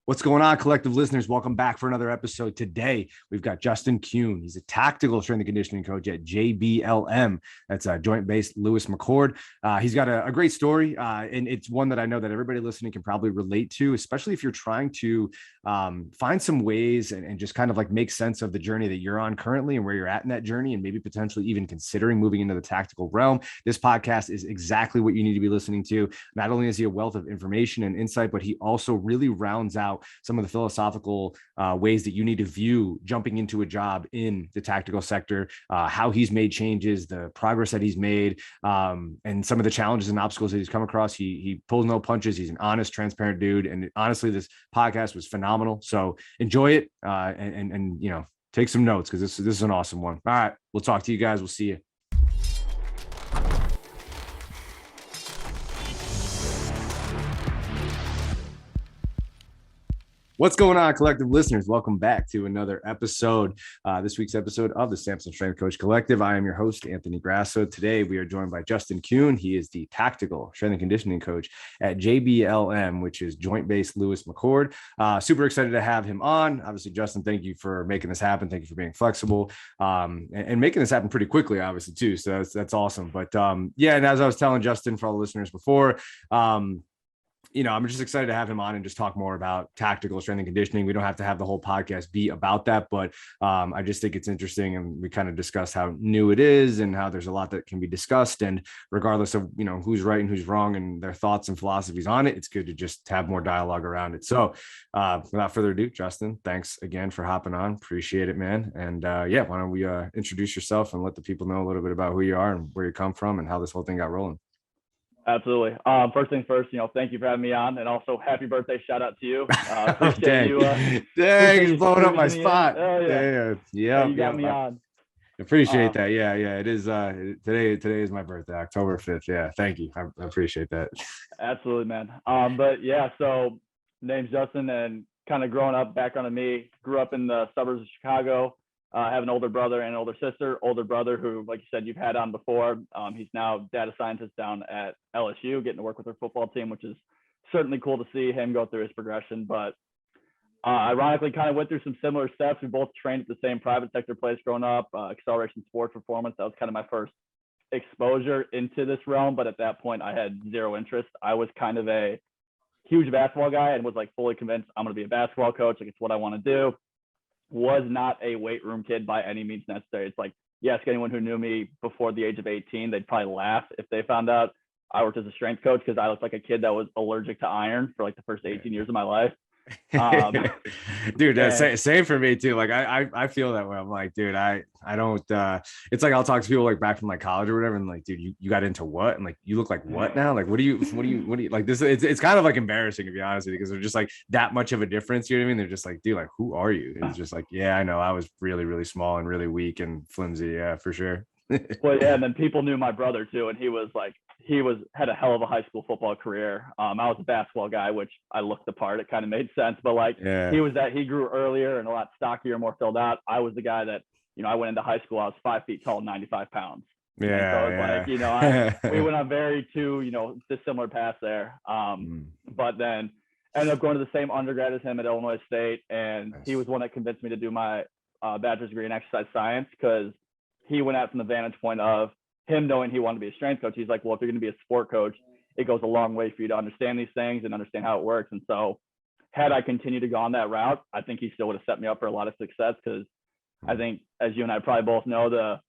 What's going on, collective listeners? Welcome back for another episode. Today, we've got Justin Kuehn. He's a tactical strength and conditioning coach at JBLM. That's a joint-based Lewis McChord. He's got a great story, and it's one that I know that everybody listening can probably relate to, especially if you're trying to find some ways and just kind of like make sense of the journey that you're on currently and where you're at in that journey, and maybe potentially even considering moving into the tactical realm. This podcast is exactly what you need to be listening to. Not only is he a wealth of information and insight, but he also really rounds out some of the philosophical ways that you need to view jumping into a job in the tactical sector, how he's made changes, the progress that he's made, and some of the challenges and obstacles that he's come across. He pulls no punches. He's an honest, transparent dude. And honestly, this podcast was phenomenal. So enjoy it and you know, take some notes because this is an awesome one. All right, we'll talk to you guys. We'll see you. What's going on, collective listeners? Welcome back to another episode, this week's episode of the Samson Strength Coach Collective. I am your host, Anthony Grasso. Today, we are joined by Justin Kuehn. He is the tactical strength and conditioning coach at JBLM, which is joint-based Lewis McChord. Super excited to have him on. Obviously, Justin, thank you for making this happen. Thank you for being flexible and making this happen pretty quickly, obviously, too. So that's awesome. But yeah, and as I was telling Justin for all the listeners before, you know, I'm just excited to have him on and just talk more about tactical strength and conditioning. We don't have to have the whole podcast be about that, but I just think it's interesting. And we kind of discuss how new it is and how there's a lot that can be discussed. And regardless of, you know, who's right and who's wrong and their thoughts and philosophies on it, it's good to just have more dialogue around it. So without further ado, Justin, thanks again for hopping on. Appreciate it, man. And yeah, why don't we introduce yourself and let the people know a little bit about who you are and where you come from and how this whole thing got rolling. Absolutely. First things first, you know, thank you for having me on, and also happy birthday shout out to you. Appreciate you. Dang, he's blowing up my spot. Oh, yeah. Yeah, you got me on. Appreciate that. Yeah. It is today is my birthday, October 5th. Yeah, thank you. I appreciate that. Absolutely, man. But yeah, so name's Justin, and kind of growing up, background of me, grew up in the suburbs of Chicago. I have an older brother and an older sister. Older brother who, like you said, you've had on before. He's now data scientist down at LSU, getting to work with their football team, which is certainly cool to see him go through his progression. But ironically, kind of went through some similar steps. We both trained at the same private sector place growing up, Acceleration Sports Performance. That was kind of my first exposure into this realm. But at that point, I had zero interest. I was kind of a huge basketball guy and was like fully convinced I'm going to be a basketball coach. Like, it's what I want to do. Was not a weight room kid by any means necessary. It's like, yes, anyone who knew me before the age of 18, they'd probably laugh if they found out I worked as a strength coach because I looked like a kid that was allergic to iron for like the first 18 years of my life. Dude, that's same for me too. Like I feel that way. I'm like, dude, I don't it's like I'll talk to people like back from like college or whatever, and like, dude, you got into what? And like, you look like what now? Like, what do you like this? It's kind of like embarrassing, to be honest with you, because they're just like that much of a difference. You know what I mean? They're just like, dude, like, who are you? And it's just like, yeah, I know I was really, really small and really weak and flimsy. Yeah, for sure. Well, yeah, and then people knew my brother too, and he had a hell of a high school football career. I was a basketball guy, which I looked the part. It kind of made sense, but like, yeah. He grew earlier and a lot stockier, more filled out. I was the guy that, you know, I went into high school, I was 5 feet tall, 95 pounds. Yeah. So it's like, you know, we went on very two, you know, dissimilar paths there. But then ended up going to the same undergrad as him at Illinois State, and he was one that convinced me to do my bachelor's degree in exercise science, because he went out from the vantage point of him knowing he wanted to be a strength coach. He's like, well, if you're going to be a sport coach, it goes a long way for you to understand these things and understand how it works. And so had I continued to go on that route, I think he still would have set me up for a lot of success, because I think, as you and I probably both know, the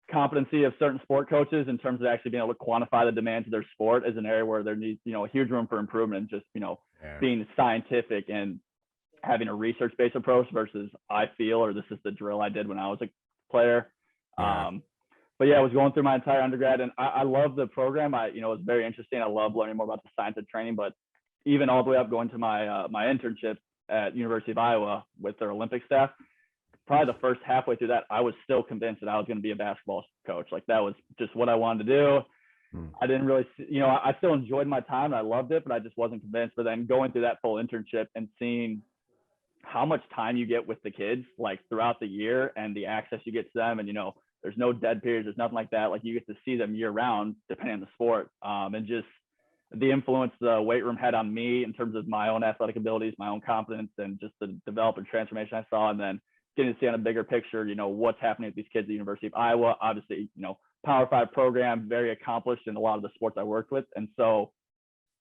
competency of certain sport coaches in terms of actually being able to quantify the demands of their sport is an area where there needs, you know, a huge room for improvement, just, you know, being scientific and having a research-based approach versus I feel, or this is the drill I did when I was a player. But yeah, I was going through my entire undergrad, and I love the program. It was very interesting. I love learning more about the science of training, but even all the way up going to my my internship at University of Iowa with their Olympic staff, probably the first halfway through that, I was still convinced that I was going to be a basketball coach. Like, that was just what I wanted to do. I didn't really, you know, I still enjoyed my time and I loved it, but I just wasn't convinced. But then going through that full internship and seeing how much time you get with the kids, like throughout the year, and the access you get to them, and, you know, there's no dead periods, there's nothing like that. Like, you get to see them year round, depending on the sport. And just the influence the weight room had on me in terms of my own athletic abilities, my own confidence, and just the development transformation I saw. And then getting to see on a bigger picture, what's happening with these kids at the University of Iowa. Obviously, Power 5 program, very accomplished in a lot of the sports I worked with. And so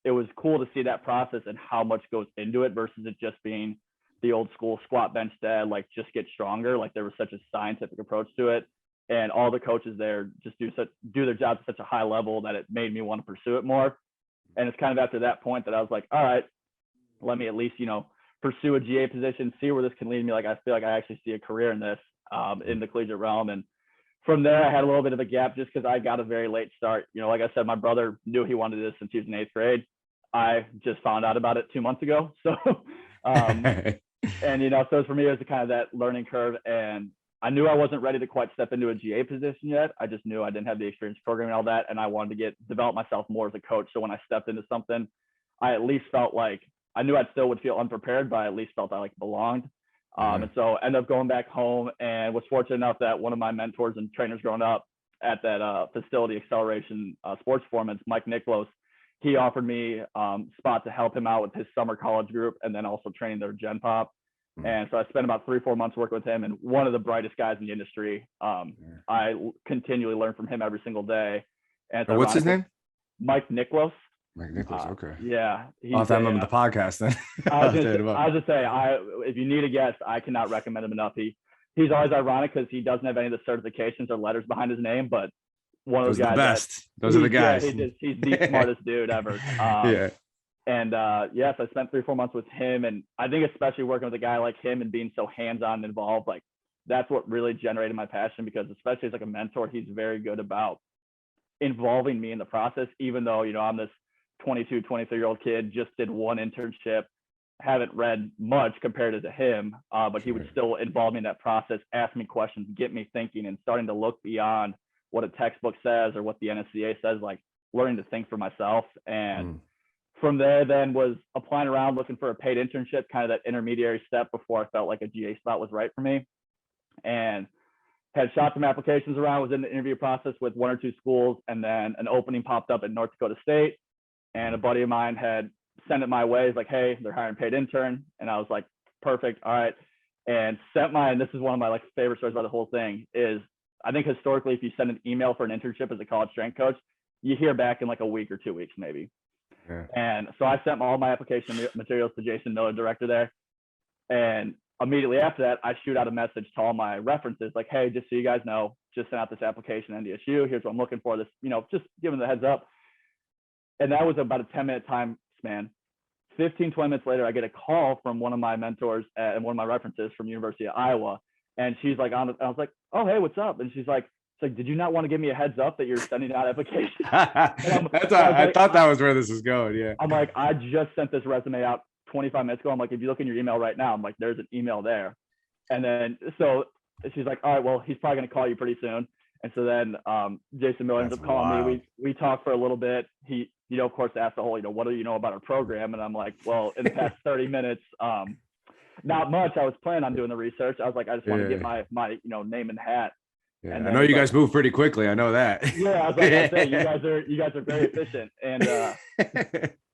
it was cool to see that process and how much goes into it versus it just being the old school squat, bench, dead, like just get stronger. Like there was such a scientific approach to it. And all the coaches there just do their jobs at such a high level that it made me want to pursue it more. And it's kind of after that point that I was like, all right, let me at least, pursue a GA position, see where this can lead me. Like, I feel like I actually see a career in this, in the collegiate realm. And from there, I had a little bit of a gap just because I got a very late start. Like I said, my brother knew he wanted this since he was in 8th grade. I just found out about it 2 months ago. So, and, so for me, it was kind of that learning curve. And I knew I wasn't ready to quite step into a GA position yet. I just knew I didn't have the experience programming all that. And I wanted to develop myself more as a coach. So when I stepped into something, I at least felt like I knew I still would feel unprepared, but I at least felt I belonged. And so I ended up going back home and was fortunate enough that one of my mentors and trainers growing up at that facility, Acceleration Sports Performance, Mike Nicholas, he offered me a spot to help him out with his summer college group and then also training their Gen Pop. And so I spent about 3-4 months working with him, and one of the brightest guys in the industry. I continually learn from him every single day. And so what's his name? Mike Nicholas. Mike Nicholas. Okay. Yeah. I'll have him on the podcast then. I was just say, if you need a guest, I cannot recommend him enough. He's always ironic because he doesn't have any of the certifications or letters behind his name, but one of those guys. Those are the guys. Yeah, he's the smartest dude ever. And yes, I spent 3-4 months with him. And I think especially working with a guy like him and being so hands-on and involved, like that's what really generated my passion, because especially as a mentor, he's very good about involving me in the process, even though, I'm this 22, 23-year-old kid, just did one internship, haven't read much compared to him, but he would still involve me in that process, ask me questions, get me thinking and starting to look beyond what a textbook says or what the NSCA says, like learning to think for myself. And from there then was applying around, looking for a paid internship, kind of that intermediary step before I felt like a GA spot was right for me. And had shot some applications around, was in the interview process with 1 or 2 schools, and then an opening popped up at North Dakota State. And a buddy of mine had sent it my way. He's like, hey, they're hiring paid intern. And I was like, perfect. All right. And this is one of my favorite stories about the whole thing is, I think historically, if you send an email for an internship as a college strength coach, you hear back in a week or 2 weeks, maybe. Yeah. And so I sent all my application materials to Jason Miller, director there. And immediately after that, I shoot out a message to all my references, like, hey, just so you guys know, just sent out this application at NDSU. Here's what I'm looking for. This, just giving the heads up. And that was about a 10-minute time span. 15, 20 minutes later, I get a call from one of my mentors and one of my references from University of Iowa. And she's like, I was like, oh, hey, what's up? And she's like, did you not want to give me a heads up that you're sending out applications? I thought that was where this was going. Yeah. I'm like, I just sent this resume out 25 minutes ago. I'm like, if you look in your email right now, I'm like, there's an email there. And then, so she's like, all right, well, he's probably going to call you pretty soon. And so then Jason Miller ends up calling me. We talked for a little bit. He, of course, asked the whole, what do you know about our program? And I'm like, well, in the past 30 minutes, not much. I was planning on doing the research. I was like, I just want to get my name in the hat. Yeah, and I know you guys move pretty quickly. I know that. Yeah, I was like, I say, you guys are very efficient. And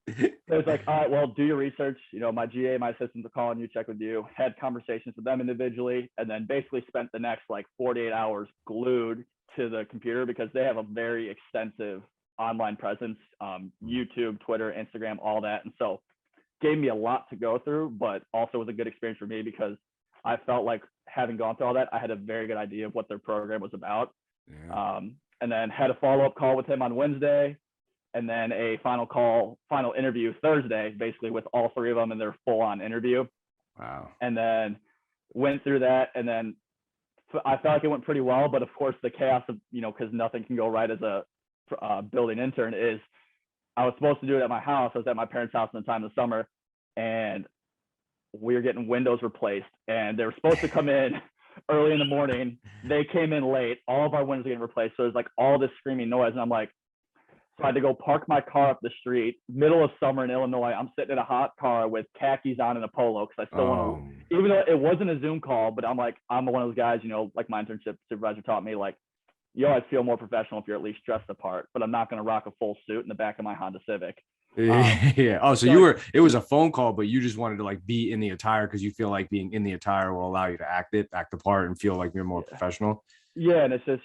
it was like, all right, well, do your research. My GA, my assistants are calling you, check with you. Had conversations with them individually, and then basically spent the next 48 hours glued to the computer because they have a very extensive online presence, YouTube, Twitter, Instagram, all that. And so gave me a lot to go through, but also was a good experience for me because I felt like having gone through all that, I had a very good idea of what their program was about. Yeah. And then had a follow-up call with him on Wednesday, and then a final interview Thursday, basically with all 3 of them in their full-on interview. Wow. And then went through that, and then I felt like it went pretty well, but of course the chaos of, because nothing can go right as a building intern is I was supposed to do it at my house. I was at my parents' house in the time of the summer, and we were getting windows replaced, and they were supposed to come in early in the morning. They came in late. All of our windows getting replaced. So there's all this screaming noise. And I'm like, so I had to go park my car up the street, middle of summer in Illinois. I'm sitting in a hot car with khakis on and a polo because I still want to, even though it wasn't a Zoom call, but I'm like, I'm one of those guys, like my internship supervisor taught me, you always feel more professional if you're at least dressed the part, but I'm not going to rock a full suit in the back of my Honda Civic. Yeah. Oh, so it was a phone call, but you just wanted to like be in the attire because you feel like being in the attire will allow you to act the part and feel like you're more professional. Yeah. And it's just,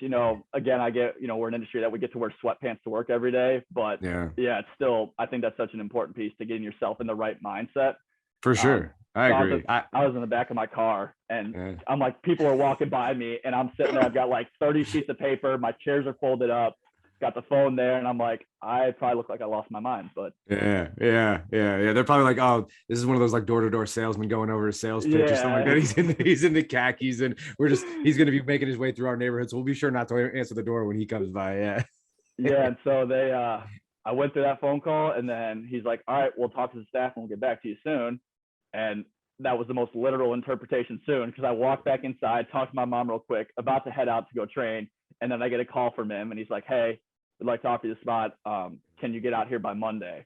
again, I get, we're an industry that we get to wear sweatpants to work every day, but yeah, it's still, I think that's such an important piece to getting yourself in the right mindset. For sure. I agree. I was in the back of my car and I'm like, people are walking by me and I'm sitting there. I've got like 30 sheets of paper. My chairs are folded up, got the phone there. And I'm like, I probably look like I lost my mind, but yeah. They're probably like, oh, this is one of those like door-to-door salesmen going over a sales pitch or something like that. He's in the khakis and he's going to be making his way through our neighborhood. So we'll be sure not to answer the door when he comes by. Yeah. Yeah. And so I went through that phone call and then he's like, all right, we'll talk to the staff and we'll get back to you soon. And that was the most literal interpretation soon, because I walked back inside, talked to my mom real quick, about to head out to go train. And then I get a call from him and he's like, hey, we'd like to offer you the spot. Can you get out here by Monday?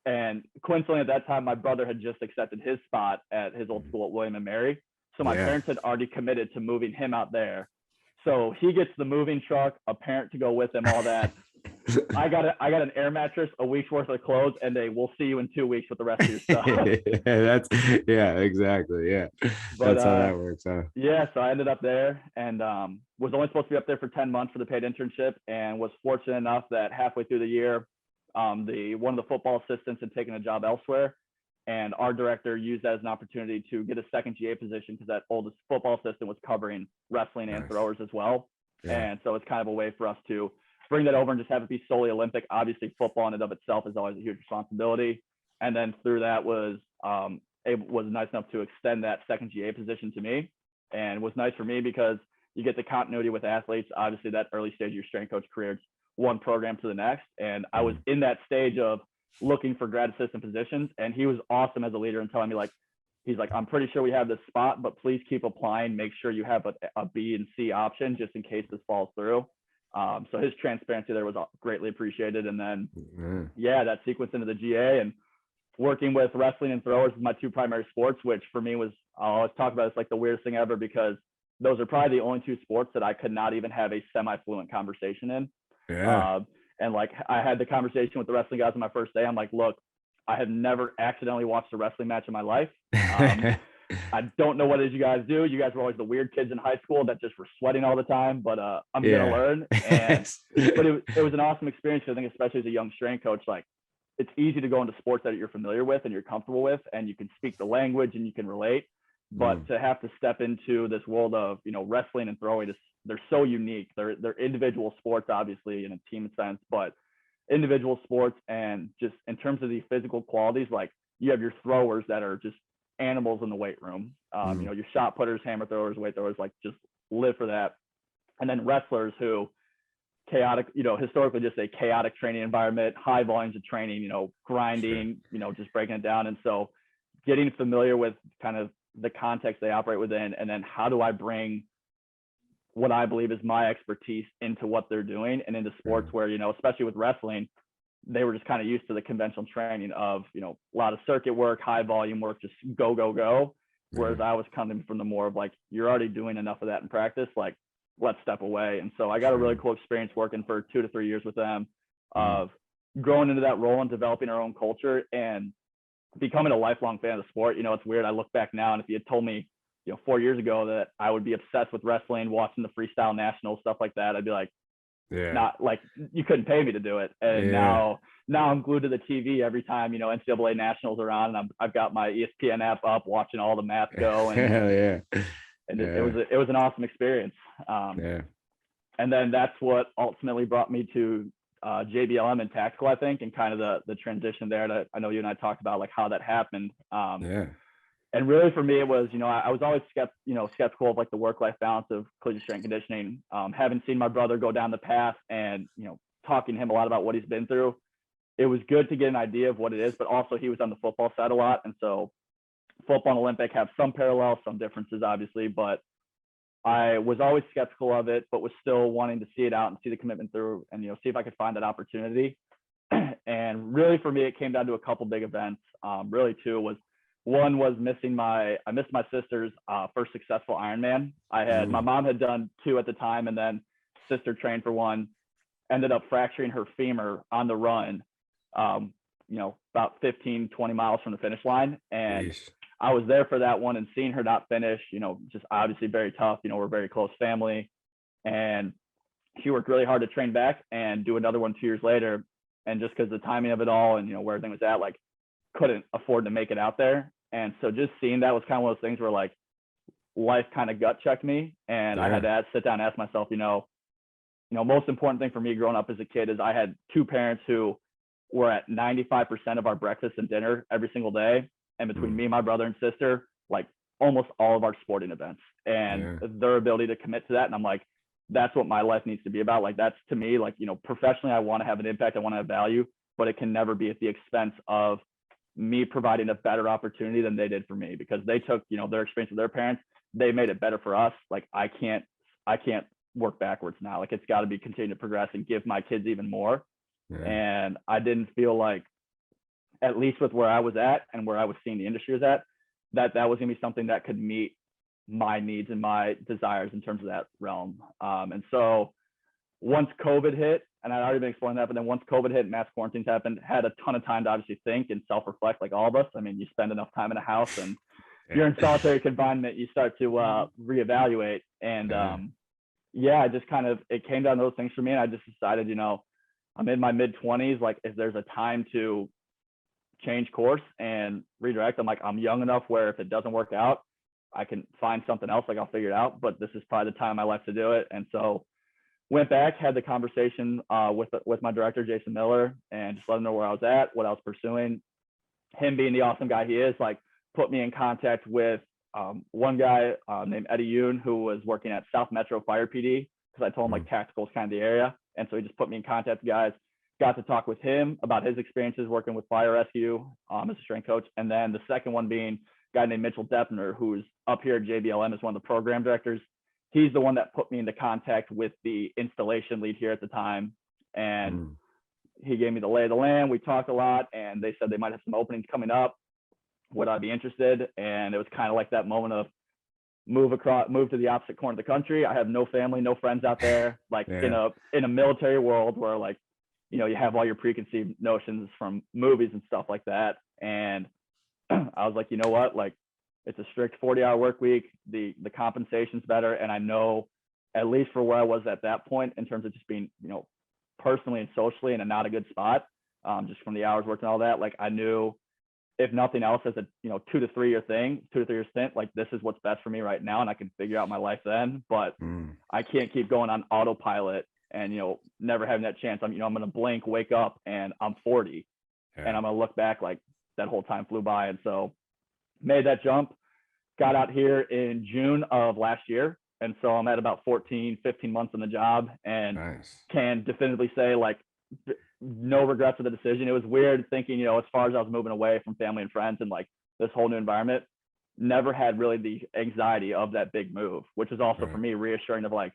And coincidentally, at that time, my brother had just accepted his spot at his old school at William and Mary. So my parents had already committed to moving him out there. So he gets the moving truck, a parent to go with him, all that. I got an air mattress, a week's worth of clothes, and we'll see you in 2 weeks with the rest of your stuff. Exactly. Yeah. But, that's how that works. Huh? Yeah. So I ended up there and was only supposed to be up there for 10 months for the paid internship, and was fortunate enough that halfway through the year, one of the football assistants had taken a job elsewhere, and our director used that as an opportunity to get a second GA position, because that oldest football assistant was covering wrestling and throwers as well. And so it's kind of a way for us to bring that over and just have it be solely Olympic. Obviously, football in and of itself is always a huge responsibility. And then through that was nice enough to extend that second GA position to me, and was nice for me because you get the continuity with athletes. Obviously, that early stage of your strength coach career, it's one program to the next. And I was in that stage of looking for grad assistant positions, and he was awesome as a leader and telling me, like, he's like, I'm pretty sure we have this spot, but please keep applying. Make sure you have a B and C option just in case this falls through. So his transparency there was greatly appreciated. And then, that sequence into the GA and working with wrestling and throwers is my two primary sports, which for me was, I always talk about, it's like the weirdest thing ever, because those are probably the only two sports that I could not even have a semi-fluent conversation in. And like, I had the conversation with the wrestling guys on my first day. I'm like, look, I have never accidentally watched a wrestling match in my life. I don't know what it is you guys do. You guys were always the weird kids in high school that just were sweating all the time, but I'm going to learn. And, but it was an awesome experience. I think, especially as a young strength coach, like, it's easy to go into sports that you're familiar with and you're comfortable with, and you can speak the language and you can relate. But to have to step into this world of, wrestling and throwing, they're so unique. They're individual sports, obviously, in a team sense, but individual sports. And just in terms of the physical qualities, like, you have your throwers that are just animals in the weight room. Your shot putters, hammer throwers, weight throwers, like, just live for that. And then wrestlers who chaotic, historically just a chaotic training environment, high volumes of training, grinding, just breaking it down. And so getting familiar with kind of the context they operate within, and then how do I bring what I believe is my expertise into what they're doing and into sports where, especially with wrestling, they were just kind of used to the conventional training of, a lot of circuit work, high volume work, just go, go, go. Whereas I was coming from the more of like, you're already doing enough of that in practice, like, let's step away. And so I got a really cool experience working for 2 to 3 years with them, of growing into that role and developing our own culture and becoming a lifelong fan of the sport. It's weird. I look back now, and if you had told me, 4 years ago that I would be obsessed with wrestling, watching the freestyle nationals, stuff like that, I'd be like, not like, you couldn't pay me to do it. And now I'm glued to the TV every time, NCAA nationals are on, and I've got my ESPN app up, watching all the math go. And it was an awesome experience. And then that's what ultimately brought me to JBLM and Tactical, I think, and kind of the transition there that I know you and I talked about, like, how that happened. And really for me, it was, I was always skeptical of like the work-life balance of collegiate strength conditioning. Having seen my brother go down the path and, talking to him a lot about what he's been through, it was good to get an idea of what it is, but also he was on the football side a lot. And so football and Olympic have some parallels, some differences, obviously, but I was always skeptical of it, but was still wanting to see it out and see the commitment through and, see if I could find that opportunity. And really for me, it came down to a couple big events. Really two was, one was I missed my sister's first successful Ironman. My mom had done 2 at the time, and then sister trained for one, ended up fracturing her femur on the run. about 15, 20 miles from the finish line. And Jeez. I was there for that one, and seeing her not finish, just obviously very tough. We're a very close family, and she worked really hard to train back and do another one 2 years later. And just because the timing of it all and, where everything was at, like, couldn't afford to make it out there. And so just seeing that was kind of one of those things where, like, life kind of gut checked me. And I had to sit down and ask myself, most important thing for me growing up as a kid is I had two parents who were at 95% of our breakfast and dinner every single day. And between me, my brother and sister, like, almost all of our sporting events, and their ability to commit to that. And I'm like, that's what my life needs to be about. Like, that's, to me, like, professionally, I want to have an impact. I want to have value, but it can never be at the expense of me providing a better opportunity than they did for me, because they took, their experience with their parents, they made it better for us. Like, I can't work backwards now. Like, it's got to be continue to progress and give my kids even more. And I didn't feel like, at least with where I was at and where I was seeing the industry was at, that was going to be something that could meet my needs and my desires in terms of that realm. And so once COVID hit, and I'd already been exploring that, but then once COVID hit, mass quarantines happened, had a ton of time to obviously think and self-reflect, like all of us. I mean, you spend enough time in a house and you're in solitary confinement, you start to reevaluate. And I just kind of, it came down to those things for me. And I just decided, I'm in my mid-20s, like, if there's a time to change course and redirect, I'm like, I'm young enough where if it doesn't work out, I can find something else, like, I'll figure it out, but this is probably the time in my life to do it. And so went back, had the conversation with my director, Jason Miller, and just let him know where I was at, what I was pursuing. Him being the awesome guy he is, like, put me in contact with one guy named Eddie Yoon, who was working at South Metro Fire PD, because I told him, like, tactical is kind of the area. And so he just put me in contact with guys, got to talk with him about his experiences working with fire rescue as a strength coach. And then the second one being a guy named Mitchell Deppner, who's up here at JBLM as one of the program directors. He's the one that put me into contact with the installation lead here at the time. And he gave me the lay of the land. We talked a lot, and they said they might have some openings coming up. Would I be interested? And it was kind of like that moment of move to the opposite corner of the country. I have no family, no friends out there, like in a military world where, like, you have all your preconceived notions from movies and stuff like that. And I was like, you know what, like, it's a strict 40-hour work week. The compensation's better. And I know, at least for where I was at that point, in terms of just being, personally and socially in a not a good spot, just from the hours worked and all that, like, I knew, if nothing else, as a 2 to 3 year stint, like, this is what's best for me right now, and I can figure out my life then. But I can't keep going on autopilot and never having that chance. I'm gonna blink, wake up, and I'm 40, and I'm gonna look back like that whole time flew by. And so made that jump, got out here in June of last year, and so I'm at about 14, 15 months on the job, and can definitively say, like, no regrets of the decision. It was weird thinking, as far as I was moving away from family and friends and, like, this whole new environment, never had really the anxiety of that big move, which is also for me reassuring of, like,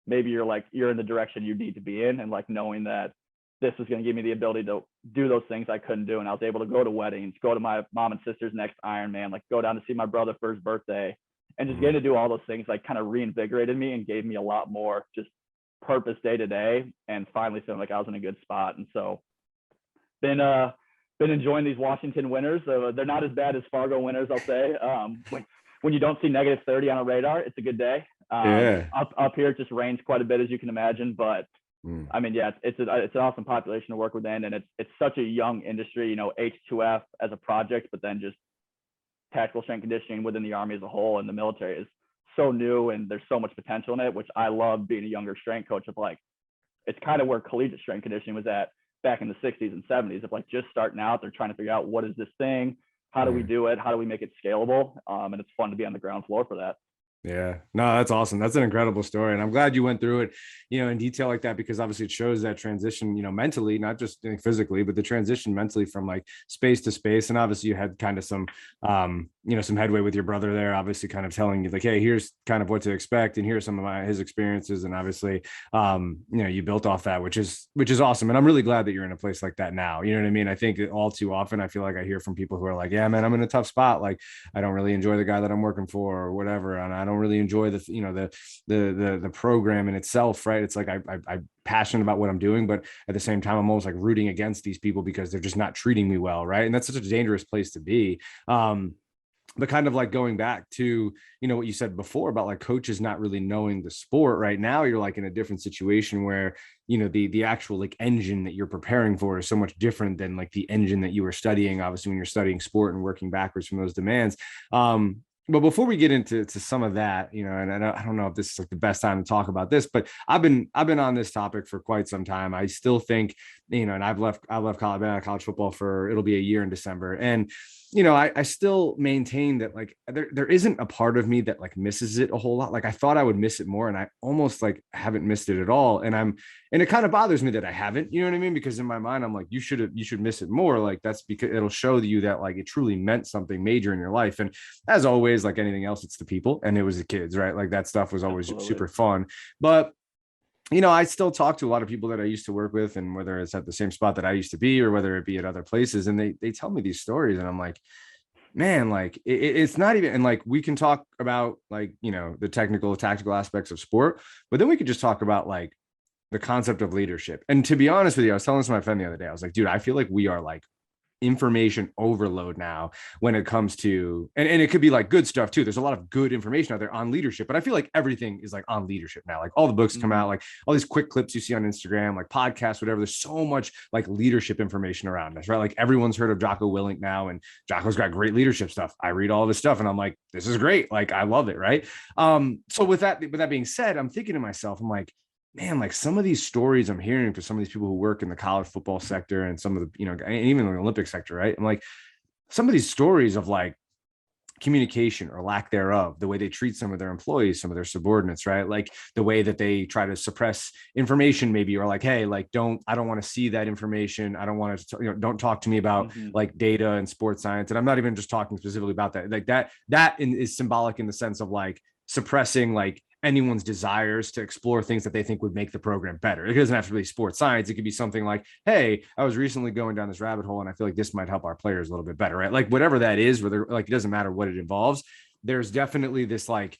maybe you're in the direction you need to be in, and, like, knowing that this was going to give me the ability to do those things I couldn't do. And I was able to go to weddings, go to my mom and sister's next Ironman, like, go down to see my brother for his birthday, and just getting to do all those things, like, kind of reinvigorated me and gave me a lot more just purpose day to day, and finally feeling like I was in a good spot. And so been enjoying these Washington winters. They're not as bad as Fargo winters, I'll say. When you don't see -30 on a radar, it's a good day. Up here, it just rains quite a bit, as you can imagine. But I mean, it's an awesome population to work within, and it's such a young industry. H2F as a project, but then just tactical strength conditioning within the Army as a whole and the military is so new, and there's so much potential in it, which I love being a younger strength coach. Of, like, it's kind of where collegiate strength conditioning was at back in the 60s and 70s, of, like, just starting out. They're trying to figure out, what is this thing? How do we do it? How do we make it scalable? And it's fun to be on the ground floor for that. Yeah, no, that's awesome. That's an incredible story. And I'm glad you went through it, in detail like that, because obviously it shows that transition, mentally, not just physically, but the transition mentally from, like, space to space. And obviously you had kind of some, some headway with your brother there, obviously kind of telling you like, hey, here's kind of what to expect. And here's some of his experiences. And obviously, you built off that, which is awesome. And I'm really glad that you're in a place like that now. You know what I mean? I think all too often, I feel like I hear from people who are like, yeah, man, I'm in a tough spot. Like, I don't really enjoy the guy that I'm working for or whatever. And I don't really enjoy the program in itself. Right. It's like, I'm passionate about what I'm doing, but at the same time, I'm almost like rooting against these people because they're just not treating me well. Right. And that's such a dangerous place to be. But kind of like going back to, what you said before about like coaches not really knowing the sport right now, you're like in a different situation where, the actual like engine that you're preparing for is so much different than like the engine that you were studying, obviously, when you're studying sport and working backwards from those demands. But before we get into some of that, and I don't know if this is like the best time to talk about this, but I've been on this topic for quite some time. I still think, and I've left college, I've been out of college football for, it'll be a year in December. And, I still maintain that like there isn't a part of me that like misses it a whole lot. Like I thought I would miss it more, and I almost like haven't missed it at all. And it kind of bothers me that I haven't, you know what I mean? Because in my mind, I'm like, you should miss it more. Like that's because it'll show you that like it truly meant something major in your life. And as always, like anything else, it's the people, and it was the kids, right? Like that stuff was always super fun. But I still talk to a lot of people that I used to work with, and whether it's at the same spot that I used to be or whether it be at other places, and they tell me these stories, and I'm like, man, like it's not even, and like we can talk about like, the tactical aspects of sport, but then we could just talk about like the concept of leadership. And to be honest with you, I was telling this to my friend the other day, I was like, dude, I feel like we are like information overload now when it comes to, and it could be like good stuff too. There's a lot of good information out there on leadership, but I feel like everything is like on leadership now. Like all the books come out, like all these quick clips you see on Instagram, like podcasts, whatever. There's so much like leadership information around us, right? Like everyone's heard of Jocko Willink now, and Jocko's got great leadership stuff. I read all this stuff and I'm like, this is great. Like I love it. Right. So with that being said, I'm thinking to myself, I'm like, man, like some of these stories I'm hearing for some of these people who work in the college football sector and some of the, and even the Olympic sector, right? I'm like, some of these stories of like communication or lack thereof, the way they treat some of their employees, some of their subordinates, right? Like the way that they try to suppress information maybe, or like, hey, like I don't want to see that information. I don't want to, don't talk to me about like data and sports science. And I'm not even just talking specifically about that. Like that is symbolic in the sense of like suppressing like anyone's desires to explore things that they think would make the program better. It doesn't have to be sports science. It could be something like, hey, I was recently going down this rabbit hole and I feel like this might help our players a little bit better, right? Like whatever that is, whether like, it doesn't matter what it involves. There's definitely this like,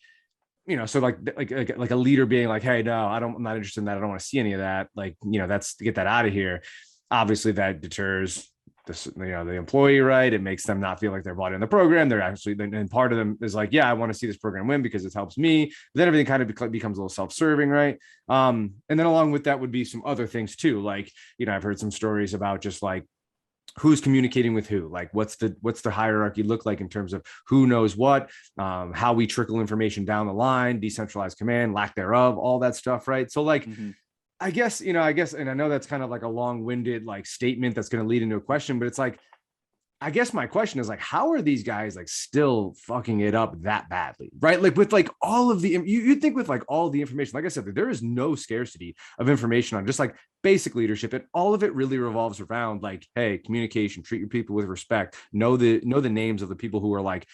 so like a leader being like, hey, no, I'm not interested in that. I don't want to see any of that. Like, that's to get that out of here. Obviously that deters the employee, right? It makes them not feel like they're bought in the program. They're actually, and part of them is like, yeah, I want to see this program win because it helps me. But then everything kind of becomes a little self-serving, right? And then along with that would be some other things too. Like, I've heard some stories about just like who's communicating with who, like what's the hierarchy look like in terms of who knows what, how we trickle information down the line, decentralized command, lack thereof, all that stuff, right? So like, I guess, and I know that's kind of like a long-winded like statement that's going to lead into a question, but it's like, I guess my question is like, how are these guys like still fucking it up that badly, right? Like with like all of the, you'd think with like all the information, like I said, there is no scarcity of information on just like basic leadership, and all of it really revolves around like, hey, communication, treat your people with respect, know the names of the people who are like,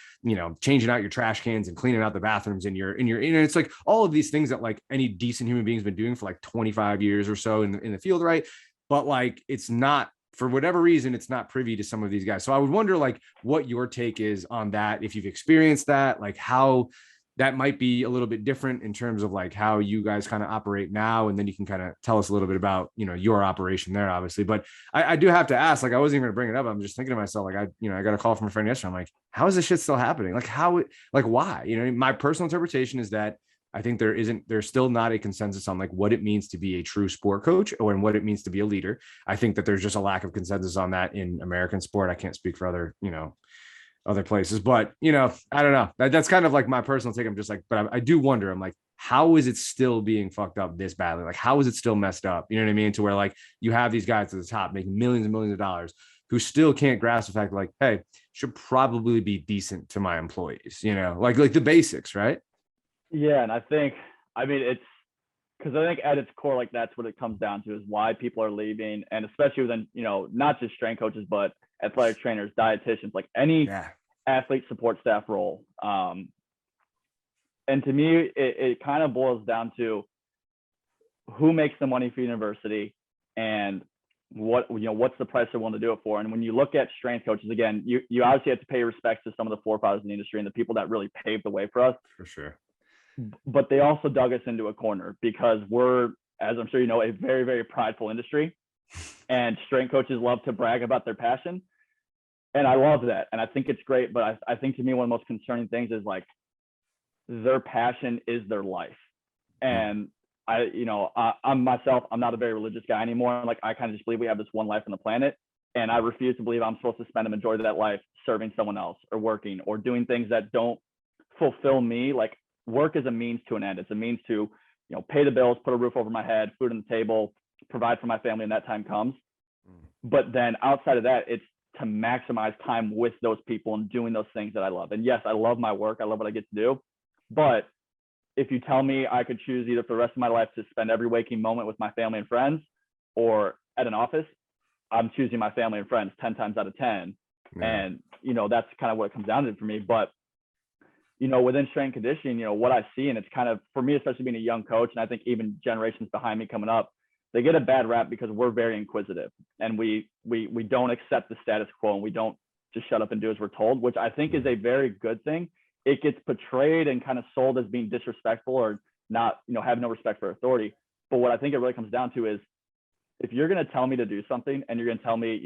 changing out your trash cans and cleaning out the bathrooms in your, it's like all of these things that like any decent human being's been doing for like 25 years or so in the field, right? But like, it's not, for whatever reason, it's not privy to some of these guys. So I would wonder like what your take is on that. If you've experienced that, like how that might be a little bit different in terms of like how you guys kind of operate now. And then you can kind of tell us a little bit about, your operation there, obviously. But I do have to ask, like, I wasn't even going to bring it up. I'm just thinking to myself, like, I got a call from a friend yesterday. I'm like, how is this shit still happening? Like why? My personal interpretation is that I think there's still not a consensus on like what it means to be a true sport coach or and what it means to be a leader. I think that there's just a lack of consensus on that in American sport. I can't speak for other places, but I don't know. That's kind of like my personal take. I'm just like, but I do wonder, I'm like, how is it still being fucked up this badly? Like, how is it still messed up? You know what I mean? To where like you have these guys at the top making millions and millions of dollars who still can't grasp the fact like, hey, should probably be decent to my employees, like the basics, right? Yeah, and it's because I think at its core, like that's what it comes down to is why people are leaving, and especially within not just strength coaches, but athletic trainers, dietitians, like any athlete support staff role. And to me, it kind of boils down to who makes the money for university and what's the price they're willing to do it for. And when you look at strength coaches, again, you obviously have to pay respect to some of the forefathers in the industry and the people that really paved the way for us. For sure. But they also dug us into a corner because we're, as I'm sure you know, a very, very prideful industry, and strength coaches love to brag about their passion. And I love that. And I think it's great. But I think to me, one of the most concerning things is like their passion is their life. And I'm myself, I'm not a very religious guy anymore. Like I kind of just believe we have this one life on the planet. And I refuse to believe I'm supposed to spend a majority of that life serving someone else or working or doing things that don't fulfill me. Like work is a means to an end. It's a means to, pay the bills, put a roof over my head, food on the table, provide for my family when that time comes. But then outside of that, it's to maximize time with those people and doing those things that I love. And yes, I love my work. I love what I get to do. But if you tell me I could choose either for the rest of my life to spend every waking moment with my family and friends or at an office, I'm choosing my family and friends 10 times out of 10. Yeah. And, that's kind of what it comes down to for me. But, within strength and conditioning, what I see, and it's kind of, for me, especially being a young coach, and I think even generations behind me coming up, they get a bad rap because we're very inquisitive and we don't accept the status quo and we don't just shut up and do as we're told, which I think is a very good thing. It gets portrayed and kind of sold as being disrespectful or not, have no respect for authority. But what I think it really comes down to is if you're going to tell me to do something and you're going to tell me,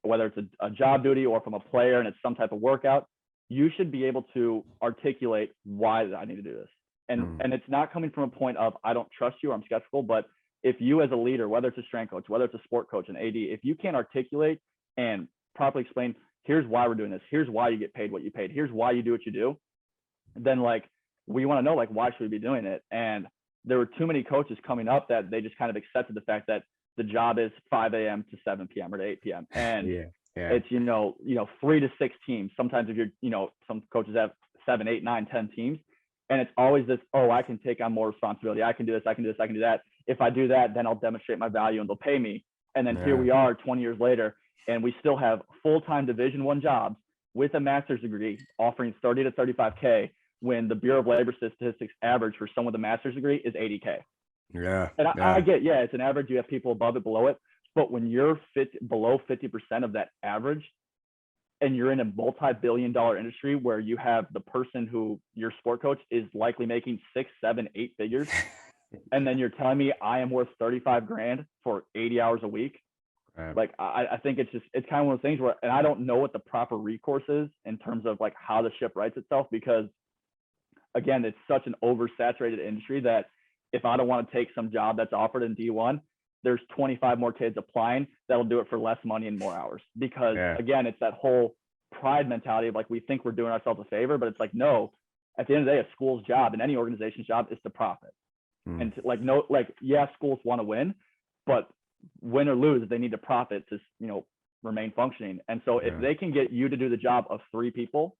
whether it's a job duty or from a player and it's some type of workout, you should be able to articulate why I need to do this. And it's not coming from a point of, I don't trust you or I'm skeptical, but if you as a leader, whether it's a strength coach, whether it's a sport coach, an AD, if you can't articulate and properly explain, here's why we're doing this, here's why you get paid what you paid, here's why you do what you do, then like, we want to know, like, why should we be doing it? And there were too many coaches coming up that they just kind of accepted the fact that the job is 5 a.m. to 7 p.m. or to 8 p.m. And it's, 3 to 6 teams. Sometimes if you're, some coaches have 7, 8, 9, 10 teams. And it's always this, oh, I can take on more responsibility. I can do this, I can do this, I can do that. If I do that, then I'll demonstrate my value and they'll pay me. And then here we are 20 years later, and we still have full-time Division I jobs with a master's degree offering 30 to 35K when the Bureau of Labor Statistics average for someone with a master's degree is 80K. Yeah. And I get, it's an average. You have people above it, below it. But when you're below 50% of that average, and you're in a multi-billion-dollar industry where you have the person who your sport coach is likely making 6, 7, 8 figures, and then you're telling me I am worth 35 grand for 80 hours a week. Like, I think it's kind of one of those things where, and I don't know what the proper recourse is in terms of like how the ship rights itself, because again, it's such an oversaturated industry that if I don't want to take some job that's offered in D1, there's 25 more kids applying that'll do it for less money and more hours. Because again, it's that whole pride mentality of like, we think we're doing ourselves a favor, but it's like, no, at the end of the day, a school's job and any organization's job is to profit. And to, schools want to win, but win or lose, they need to profit to, remain functioning. And so if they can get you to do the job of 3 people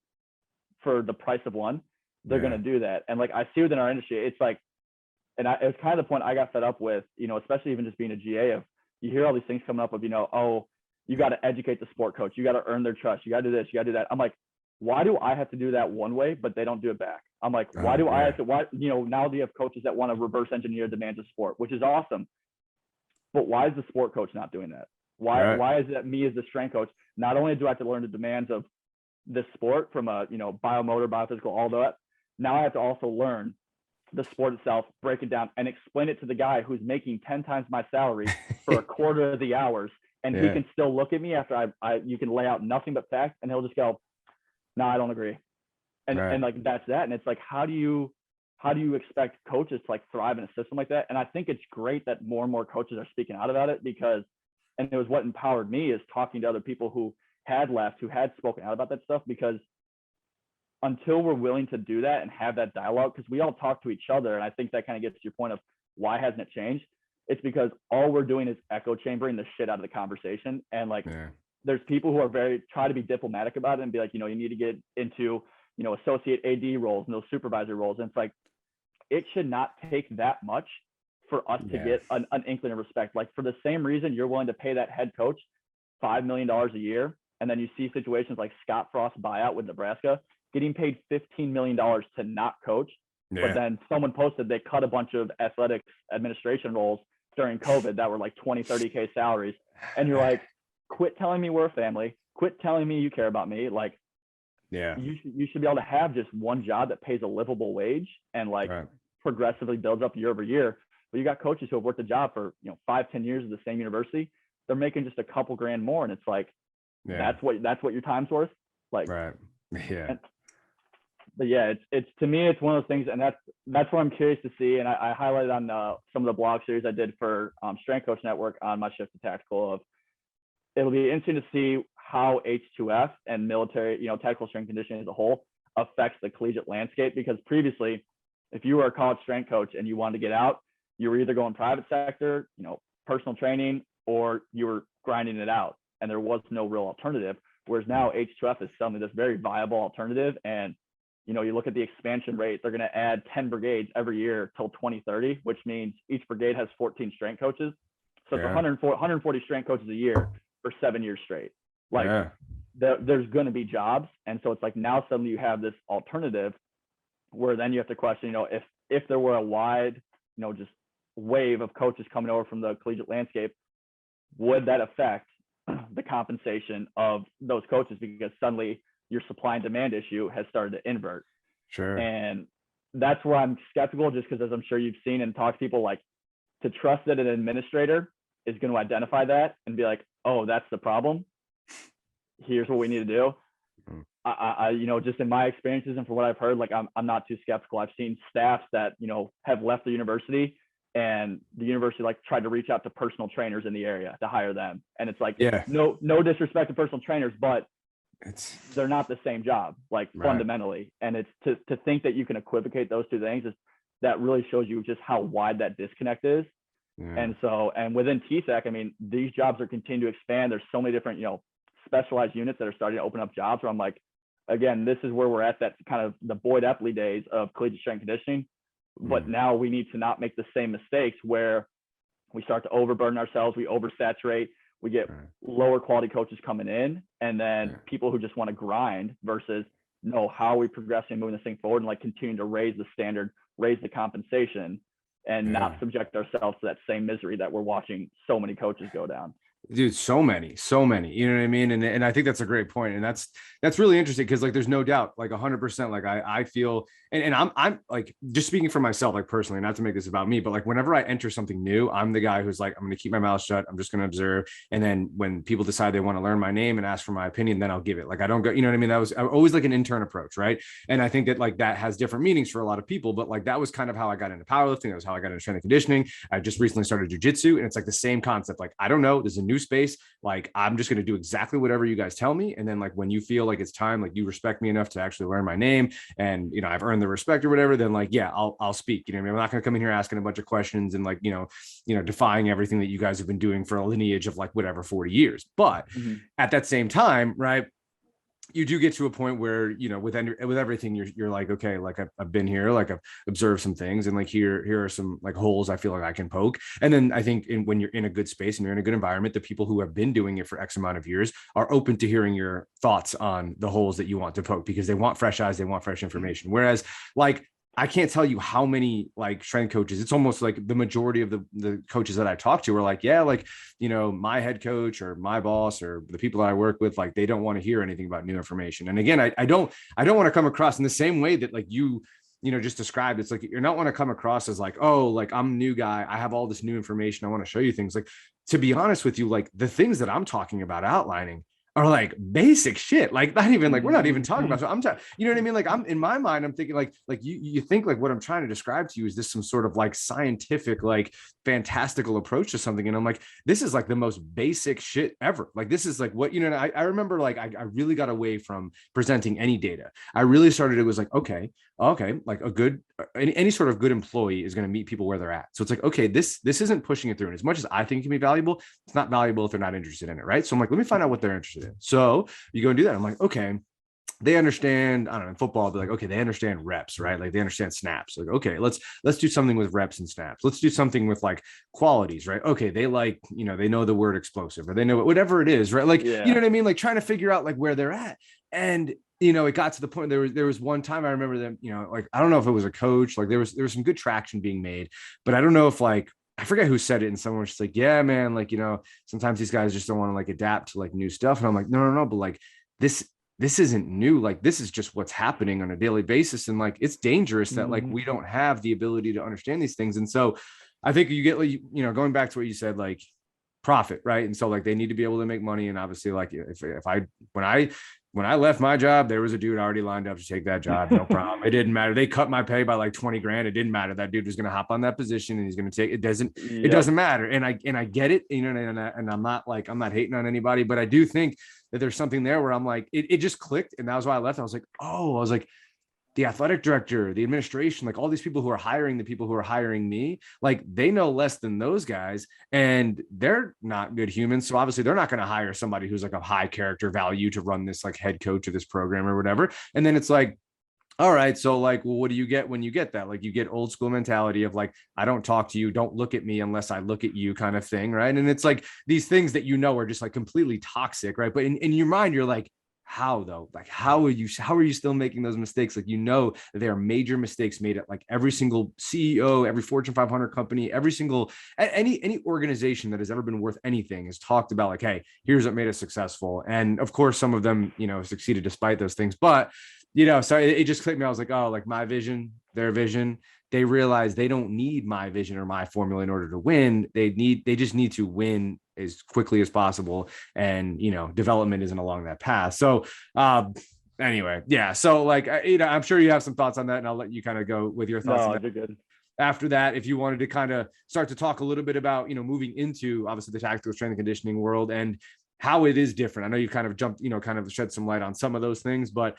for the price of 1, they're going to do that. And like, I see within our industry, it's like, and it's kind of the point I got fed up with, especially even just being a GA, of you hear all these things coming up of, oh, you got to educate the sport coach. You got to earn their trust. You got to do this, you got to do that. I'm like, why do I have to do that one way, but they don't do it back? I'm like, why do I have to, now do you have coaches that want to reverse engineer demands of sport, which is awesome. But why is the sport coach not doing that? Why is it me as the strength coach? Not only do I have to learn the demands of this sport from a, biomotor, biophysical, all that, now I have to also learn the sport itself, break it down and explain it to the guy who's making 10 times my salary for a quarter of the hours. And he can still look at me after you can lay out nothing but facts, and he'll just go, no, I don't agree. And like, that's that. And it's like, how do you expect coaches to like thrive in a system like that? And I think it's great that more and more coaches are speaking out about it, because, and it was what empowered me, is talking to other people who had left, who had spoken out about that stuff, because until we're willing to do that and have that dialogue, because we all talk to each other. And I think that kind of gets to your point of why hasn't it changed? It's because all we're doing is echo chambering the shit out of the conversation. And like, there's people who are try to be diplomatic about it and be like, you need to get into, associate AD roles and those supervisor roles. And it's like, it should not take that much for us to get an inkling of respect. Like, for the same reason you're willing to pay that head coach $5 million a year, And then you see situations like Scott Frost buyout with Nebraska, getting paid $15 million to not coach. Yeah. But then someone posted they cut a bunch of athletics administration roles during COVID that were like 20, 30K salaries. And you're like, quit telling me we're a family. Quit telling me you care about me. Like, yeah, you should be able to have just one job that pays a livable wage and like progressively builds up year over year. But you got coaches who have worked a job for 5-10 years at the same university. They're making just a couple grand more, and it's like that's what your time's worth. Like, but yeah, it's to me, it's one of those things, and that's what I'm curious to see. And I highlighted on some of the blog series I did for Strength Coach Network on my shift to tactical. It'll be interesting to see how H2F and military, tactical strength conditioning as a whole affects the collegiate landscape. Because previously, if you were a college strength coach and you wanted to get out, you were either going private sector, personal training, or you were grinding it out, and there was no real alternative. Whereas now H2F is suddenly this very viable alternative. And, you look at the expansion rate, they're going to add 10 brigades every year till 2030, which means each brigade has 14 strength coaches. So it's 140 strength coaches a year for 7 years straight. Like there's going to be jobs. And so it's like now suddenly you have this alternative where then you have to question, if there were a wide, just wave of coaches coming over from the collegiate landscape, would that affect the compensation of those coaches? Because suddenly your supply and demand issue has started to invert. Sure. And that's where I'm skeptical, just because, as I'm sure you've seen and talked to people, like, to trust that an administrator is going to identify that and be like, oh, that's the problem. Here's what we need to do. I just in my experiences and from what I've heard, like I'm not too skeptical. I've seen staffs that, have left the university, and the university like tried to reach out to personal trainers in the area to hire them. And it's like, no disrespect to personal trainers, but they're not the same job, like fundamentally. And it's to think that you can equivocate those two things, that really shows you just how wide that disconnect is. And so, and within TSAC, I mean, these jobs are continuing to expand. There's so many different, specialized units that are starting to open up jobs where I'm like, again, this is where we're at, that kind of the Boyd Epley days of collegiate strength conditioning. But now we need to not make the same mistakes where we start to overburden ourselves, we oversaturate, we get lower quality coaches coming in, and then people who just want to grind versus, no, how are we progressing, moving this thing forward, and like continuing to raise the standard, raise the compensation, and not subject ourselves to that same misery that we're watching so many coaches go down. Dude, so many, you know what I mean? And I think that's a great point. And that's really interesting, because like, there's no doubt, like 100%, like I feel, and I'm like, just speaking for myself, like personally, not to make this about me, but like whenever I enter something new, I'm the guy who's like, I'm going to keep my mouth shut. I'm just going to observe. And then when people decide they want to learn my name and ask for my opinion, then I'll give it. Like, I don't go, you know what I mean? That was always like an intern approach. Right. And I think that like that has different meanings for a lot of people, but like, that was kind of how I got into powerlifting. That was how I got into strength and conditioning. I just recently started jujitsu, and it's like the same concept. Like, I don't know, there's a new space. Like, I'm just going to do exactly whatever you guys tell me. And then like, when you feel like it's time, like you respect me enough to actually learn my name, and, I've earned the respect or whatever, then like, yeah, I'll speak. I'm not going to come in here asking a bunch of questions and like, defying everything that you guys have been doing for a lineage of like whatever, 40 years. But at that same time, right, you do get to a point where, with everything, you're like, okay, like I've been here, like I've observed some things, and like here are some like holes I feel like I can poke. And then I think when you're in a good space and you're in a good environment, the people who have been doing it for X amount of years are open to hearing your thoughts on the holes that you want to poke, because they want fresh eyes, they want fresh information. Whereas like, I can't tell you how many like strength coaches, it's almost like the majority of the coaches that I talk to are like, yeah, like, my head coach or my boss or the people that I work with, like, they don't want to hear anything about new information. And again, I don't want to come across in the same way that like you just described. It's like, you're not want to come across as like, oh, like I'm a new guy, I have all this new information, I want to show you things. Like, to be honest with you, like the things that I'm talking about outlining are like basic shit. Like, not even like, we're not even talking about, so I'm talking, you know what I mean? Like, I'm in my mind, I'm thinking like you think like what I'm trying to describe to you is this some sort of like scientific, like fantastical approach to something. And I'm like, this is like the most basic shit ever. Like, this is like what, I remember like, I really got away from presenting any data. I really started, it was like, okay, like a good, any sort of good employee is going to meet people where they're at. So it's like, okay, this isn't pushing it through. And as much as I think it can be valuable, it's not valuable if they're not interested in it. Right. So I'm like, let me find out what they're interested in. So you go and do that. I'm like, okay, they understand, I don't know, in football, they're like, okay, they understand reps, right? Like they understand snaps. Like, okay, let's do something with reps and snaps. Let's do something with like qualities, right? Okay, they like, they know the word explosive, or they know whatever it is, right? Like, you know what I mean? Like trying to figure out like where they're at. And it got to the point there was one time I remember them, like I don't know if it was a coach, like there was some good traction being made, but I don't know if like I forget who said it, and someone was just like, yeah, man, like, sometimes these guys just don't want to like adapt to like new stuff. And I'm like, no, but like this isn't new. Like this is just what's happening on a daily basis. And like, it's dangerous that like, we don't have the ability to understand these things. And so I think you get like, going back to what you said, like profit, right? And so like, they need to be able to make money. And obviously like when I left my job, there was a dude already lined up to take that job. No problem. It didn't matter. They cut my pay by like 20 grand. It didn't matter. That dude was going to hop on that position and he's going to take it. It doesn't matter. And I get it, and I'm not hating on anybody, but I do think that there's something there where I'm like, it just clicked. And that was why I left. I was like, the athletic director, the administration, like all these people who are hiring the people who are hiring me, like they know less than those guys and they're not good humans. So obviously they're not going to hire somebody who's like a high character value to run this like head coach of this program or whatever. And then it's like, all right, so like, well, what do you get when you get that? Like you get old school mentality of like, I don't talk to you, don't look at me unless I look at you kind of thing, right? And it's like these things that are just like completely toxic, right? But in your mind, you're like, how though? Like how are you still making those mistakes? Like that there are major mistakes made at like every single CEO, every Fortune 500 company, every single any organization that has ever been worth anything has talked about like, hey, here's what made us successful. And of course some of them succeeded despite those things, but so it just clicked me. I was like, oh, like my vision, their vision. They realize they don't need my vision or my formula in order to win. They just need to win as quickly as possible. And, development isn't along that path. So, anyway, yeah. So like, I'm sure you have some thoughts on that and I'll let you kind of go with your thoughts. No, you're good. After that, if you wanted to kind of start to talk a little bit about, moving into obviously the tactical strength and conditioning world and how it is different. I know you kind of jumped, kind of shed some light on some of those things, but,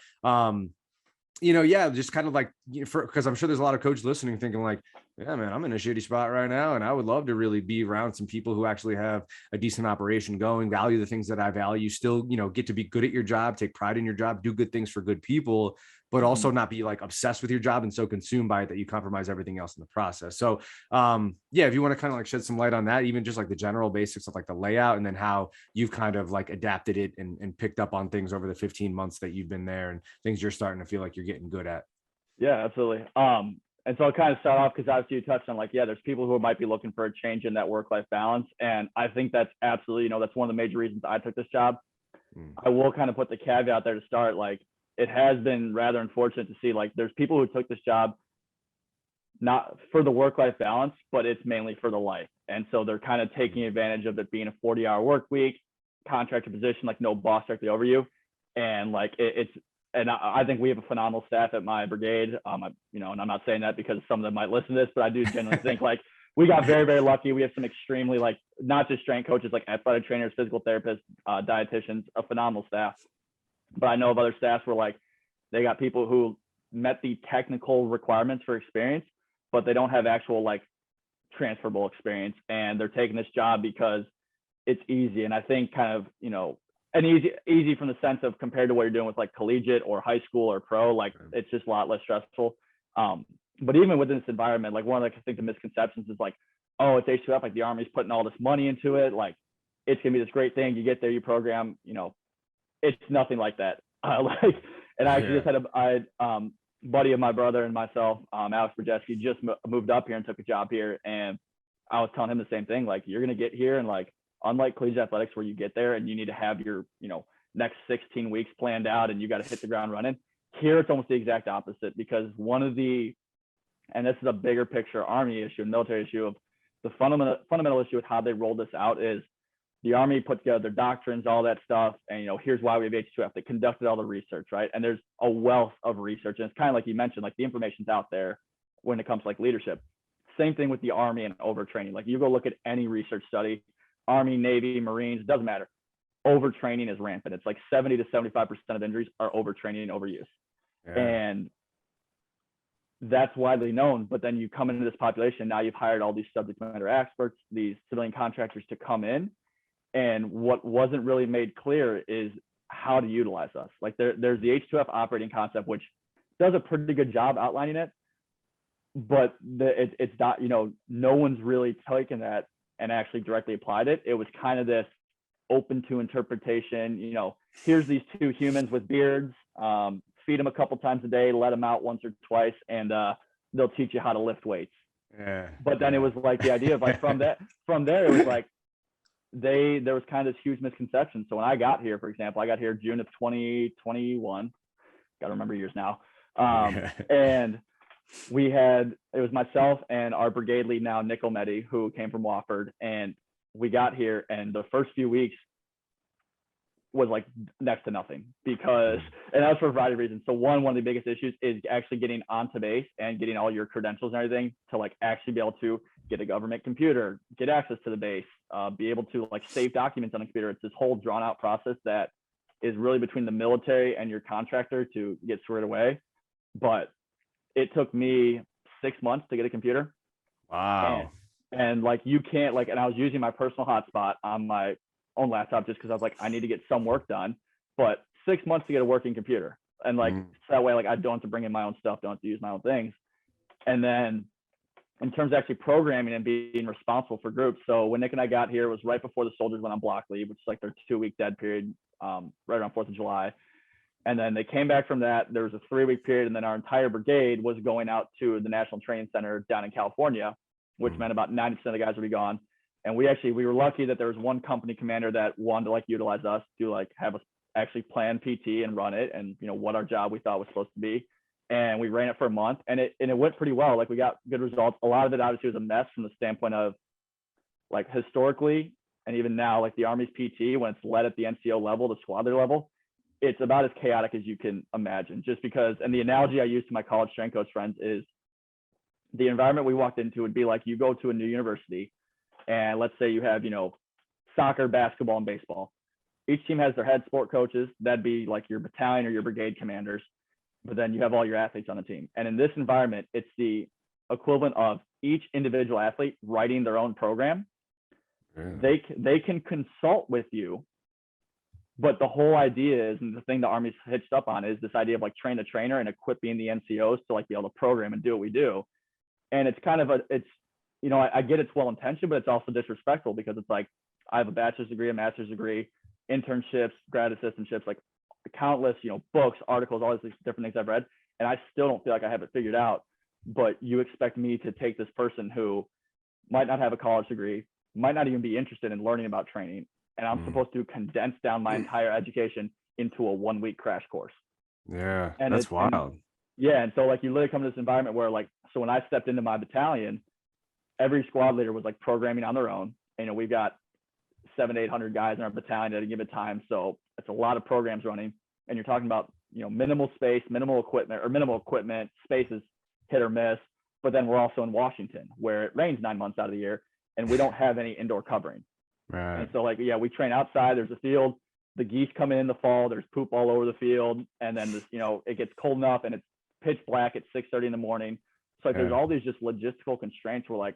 just kind of like, because I'm sure there's a lot of coaches listening thinking like, yeah, man, I'm in a shitty spot right now. And I would love to really be around some people who actually have a decent operation going, value the things that I value, still, get to be good at your job, take pride in your job, do good things for good people, but also not be like obsessed with your job and so consumed by it that you compromise everything else in the process. So, if you want to kind of like shed some light on that, even just like the general basics of like the layout and then how you've kind of like adapted it and picked up on things over the 15 months that you've been there and things you're starting to feel like you're getting good at. Yeah, absolutely. And so I'll kind of start off because obviously you touched on like, yeah, there's people who might be looking for a change in that work-life balance. And I think that's absolutely, that's one of the major reasons I took this job. I will kind of put the caveat there to start, like, it has been rather unfortunate to see like there's people who took this job not for the work-life balance, but it's mainly for the life. And so they're kind of taking advantage of it being a 40-hour work week, contractor position, like no boss directly over you. And like and I think we have a phenomenal staff at my brigade. And I'm not saying that because some of them might listen to this, but I do genuinely think like we got very, very lucky. We have some extremely like not just strength coaches, like athletic trainers, physical therapists, dietitians, a phenomenal staff. But I know of other staffs where like they got people who met the technical requirements for experience, but they don't have actual like transferable experience, and they're taking this job because it's easy. And I think kind of, and easy from the sense of compared to what you're doing with like collegiate or high school or pro, like it's just a lot less stressful. But even within this environment, like one of the, I think the misconceptions is like, oh, it's H2F, like the Army's putting all this money into it. Like it's going to be this great thing. You get there, you program, it's nothing like that. And I actually just had a buddy of my brother and myself, Alex Brzeski, just moved up here and took a job here. And I was telling him the same thing, like you're going to get here and like, unlike collegiate athletics where you get there and you need to have your, next 16 weeks planned out and you got to hit the ground running. Here, it's almost the exact opposite, because and this is a bigger picture Army issue, military issue, of the fundamental issue with how they roll this out is the Army put together their doctrines, all that stuff. And, here's why we have H2F. They conducted all the research, right? And there's a wealth of research. And it's kind of like you mentioned, like the information's out there when it comes to like leadership. Same thing with the Army and overtraining. Like you go look at any research study, Army, Navy, Marines, doesn't matter. Overtraining is rampant. It's like 70 to 75% of injuries are overtraining and overuse. Yeah. And that's widely known. But then you come into this population, now you've hired all these subject matter experts, these civilian contractors to come in. And what wasn't really made clear is how to utilize us. Like there's the H2F operating concept, which does a pretty good job outlining it, but it's not, no one's really taken that and actually directly applied it. It was kind of this open to interpretation, here's these two humans with beards, feed them a couple times a day, let them out once or twice, and they'll teach you how to lift weights. Yeah. But then it was like the idea of like from there it was like there was kind of this huge misconception. So when I got here, for example, I got here June of 2021, gotta remember years now, and it was myself and our brigade lead now, Nickel Meddy, who came from Wofford, and we got here, and the first few weeks was like next to nothing because, and that was for a variety of reasons. So one of the biggest issues is actually getting onto base and getting all your credentials and everything to like actually be able to get a government computer, get access to the base, be able to like save documents on a computer. It's this whole drawn out process that is really between the military and your contractor to get squared away. But it took me 6 months to get a computer. Wow. And like, you can't like, and I was using my personal hotspot on my own laptop just because I was like, I need to get some work done, but 6 months to get a working computer. And like, so that way, like I don't have to bring in my own stuff, don't have to use my own things. And then in terms of actually programming and being responsible for groups. So when Nick and I got here, it was right before the soldiers went on block leave, which is like their 2-week dead period, right around 4th of July. And then they came back from that. There was a 3-week period. And then our entire brigade was going out to the National Training Center down in California, which meant about 90% of the guys would be gone. And we were lucky that there was one company commander that wanted to like utilize us to like have us actually plan PT and run it and what our job we thought was supposed to be. And we ran it for a month, and it went pretty well. Like we got good results. A lot of it obviously was a mess from the standpoint of like historically, and even now, like the Army's PT, when it's led at the NCO level, the squad leader level, it's about as chaotic as you can imagine. Just because, and the analogy I use to my college strength coach friends is the environment we walked into would be like you go to a new university, and let's say you have, soccer, basketball, and baseball. Each team has their head sport coaches. That'd be like your battalion or your brigade commanders. But then you have all your athletes on the team. And in this environment, it's the equivalent of each individual athlete writing their own program. Yeah. They can consult with you, but the whole idea is, and the thing the Army's hitched up on is this idea of like train the trainer and equipping the NCOs to like be able to program and do what we do. And it's kind of I get it's well intentioned, but it's also disrespectful because it's like I have a bachelor's degree, a master's degree, internships, grad assistantships, like countless, books, articles, all these different things I've read, and I still don't feel like I have it figured out. But you expect me to take this person who might not have a college degree, might not even be interested in learning about training, and I'm supposed to condense down my entire education into a 1-week crash course. Yeah, and that's wild. And so like you literally come to this environment where like, so when I stepped into my battalion, every squad leader was like programming on their own. And, we've got 700-800 guys in our battalion at a given time. So it's a lot of programs running, and you're talking about, minimal space, minimal equipment, space is hit or miss. But then we're also in Washington where it rains 9 months out of the year and we don't have any indoor covering. Right. And so like, we train outside, there's a field, the geese come in the fall, there's poop all over the field. And then this, it gets cold enough and it's pitch black at 6:30 in the morning. So like, there's all these just logistical constraints where like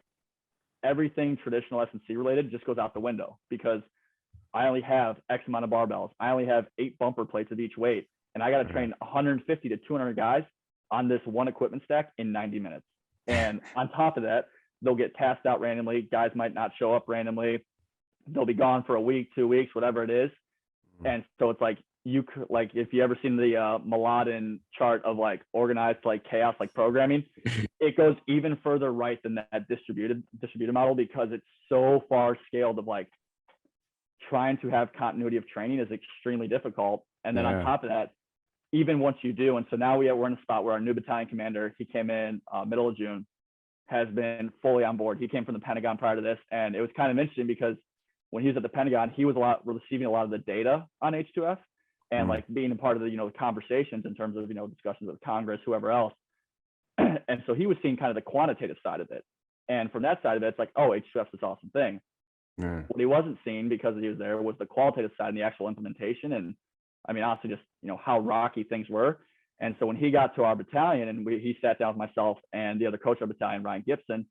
everything traditional S&C related just goes out the window because I only have X amount of barbells. I only have 8 bumper plates of each weight. And I got to train 150 to 200 guys on this one equipment stack in 90 minutes. And on top of that, they'll get tasked out randomly. Guys might not show up randomly. They'll be gone for a week, 2 weeks, whatever it is. And so it's like, if you ever seen the Mladen chart of like organized like chaos, like programming, it goes even further right than that distributed model because it's so far scaled of like trying to have continuity of training is extremely difficult. And then on top of that, even once you do, and so now we're in a spot where our new battalion commander, he came in middle of June, has been fully on board. He came from the Pentagon prior to this, and it was kind of interesting because when he was at the Pentagon, he was receiving a lot of the data on H2F and like being a part of the the conversations in terms of discussions with Congress, whoever else. And so he was seeing kind of the quantitative side of it, and from that side of it, it's like, oh, H2F's this awesome thing. What he wasn't seeing because he was there was the qualitative side and the actual implementation, and I mean honestly just how rocky things were. And so when he got to our battalion and he sat down with myself and the other coach of our battalion, Ryan Gibson,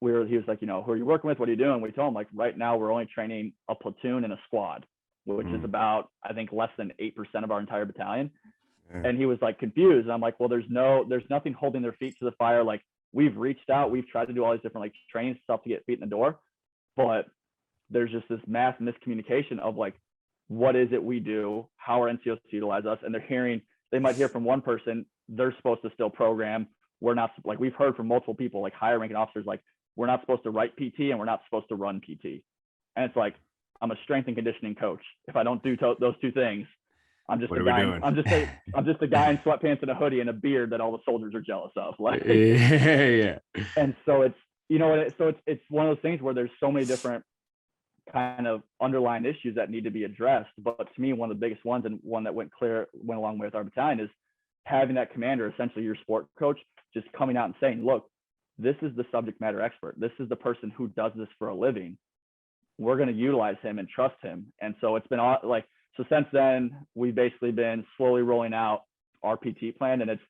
he was like, who are you working with? What are you doing? We told him like, right now we're only training a platoon and a squad. which is about, I think, less than 8% of our entire battalion. And he was like confused. And I'm like, well, there's nothing holding their feet to the fire. Like, we've reached out, we've tried to do all these different like training stuff to get feet in the door, but there's just this mass miscommunication of like, what is it we do, how our NCOs utilize us. And they might hear from one person, they're supposed to still program. We're not, like, we've heard from multiple people, like higher ranking officers, like, we're not supposed to write PT and we're not supposed to run PT. And it's like, I'm a strength and conditioning coach. If I don't do those two things, I'm just a guy. I'm just a guy in sweatpants and a hoodie and a beard that all the soldiers are jealous of. Like, yeah. And so it's, you know, it's one of those things where there's so many different kind of underlying issues that need to be addressed. But to me, one of the biggest ones, and one that went along with our battalion, is having that commander, essentially your sport coach, just coming out and saying, look, this is the subject matter expert. This is the person who does this for a living. We're going to utilize him and trust him. And so it's been like, so since then, we've basically been slowly rolling out our PT plan, and it's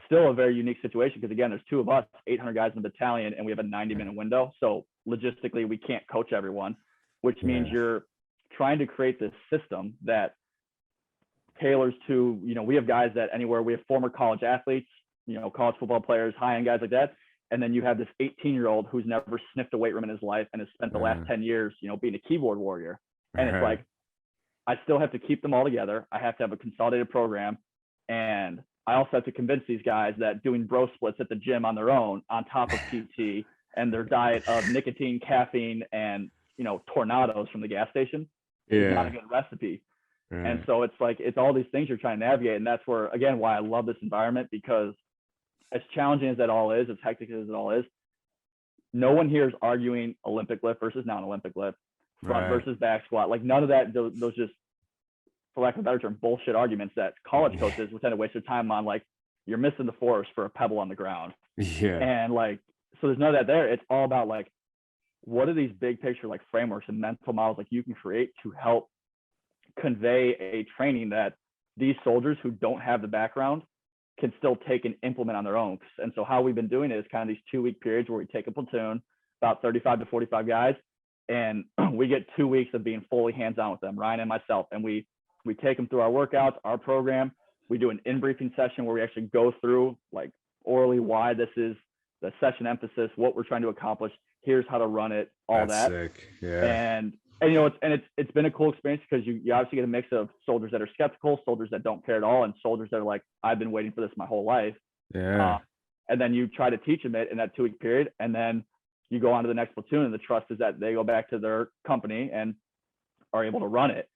still a very unique situation because, again, there's 2 of us, 800 guys in the battalion, and we have a 90-minute window. So logistically, we can't coach everyone, which means you're trying to create this system that tailors to, you know, we have guys that anywhere, we have former college athletes, you know, college football players, high-end guys like that. And then you have this 18-year-old who's never sniffed a weight room in his life and has spent the last 10 years, you know, being a keyboard warrior. And it's like, I still have to keep them all together. I have to have a consolidated program. And I also have to convince these guys that doing bro splits at the gym on their own, on top of PT and their diet of nicotine, caffeine, and, you know, tornadoes from the gas station is not a good recipe. And so it's like, it's all these things you're trying to navigate. And that's where, again, why I love this environment, because as challenging as that all is, as hectic as it all is, no one here is arguing Olympic lift versus non-Olympic lift, front versus back squat. Like, none of that, those just, for lack of a better term, bullshit arguments that college coaches will tend to waste their time on. Like, you're missing the forest for a pebble on the ground. And like, so there's none of that there. It's all about like, what are these big picture like frameworks and mental models like you can create to help convey a training that these soldiers who don't have the background can still take and implement on their own. And so how we've been doing it is kind of these 2-week periods where we take a platoon, about 35 to 45 guys, and we get 2 weeks of being fully hands-on with them, Ryan and myself. And we take them through our workouts, our program. We do an in-briefing session where we actually go through like orally why this is the session emphasis, what we're trying to accomplish. Here's how to run it, all That's that. Sick. Yeah. And you know, it's been a cool experience because you obviously get a mix of soldiers that are skeptical, soldiers that don't care at all, and soldiers that are like, I've been waiting for this my whole life. Yeah. And then you try to teach them it in that 2-week period, and then you go on to the next platoon, and the trust is that they go back to their company and are able to run it.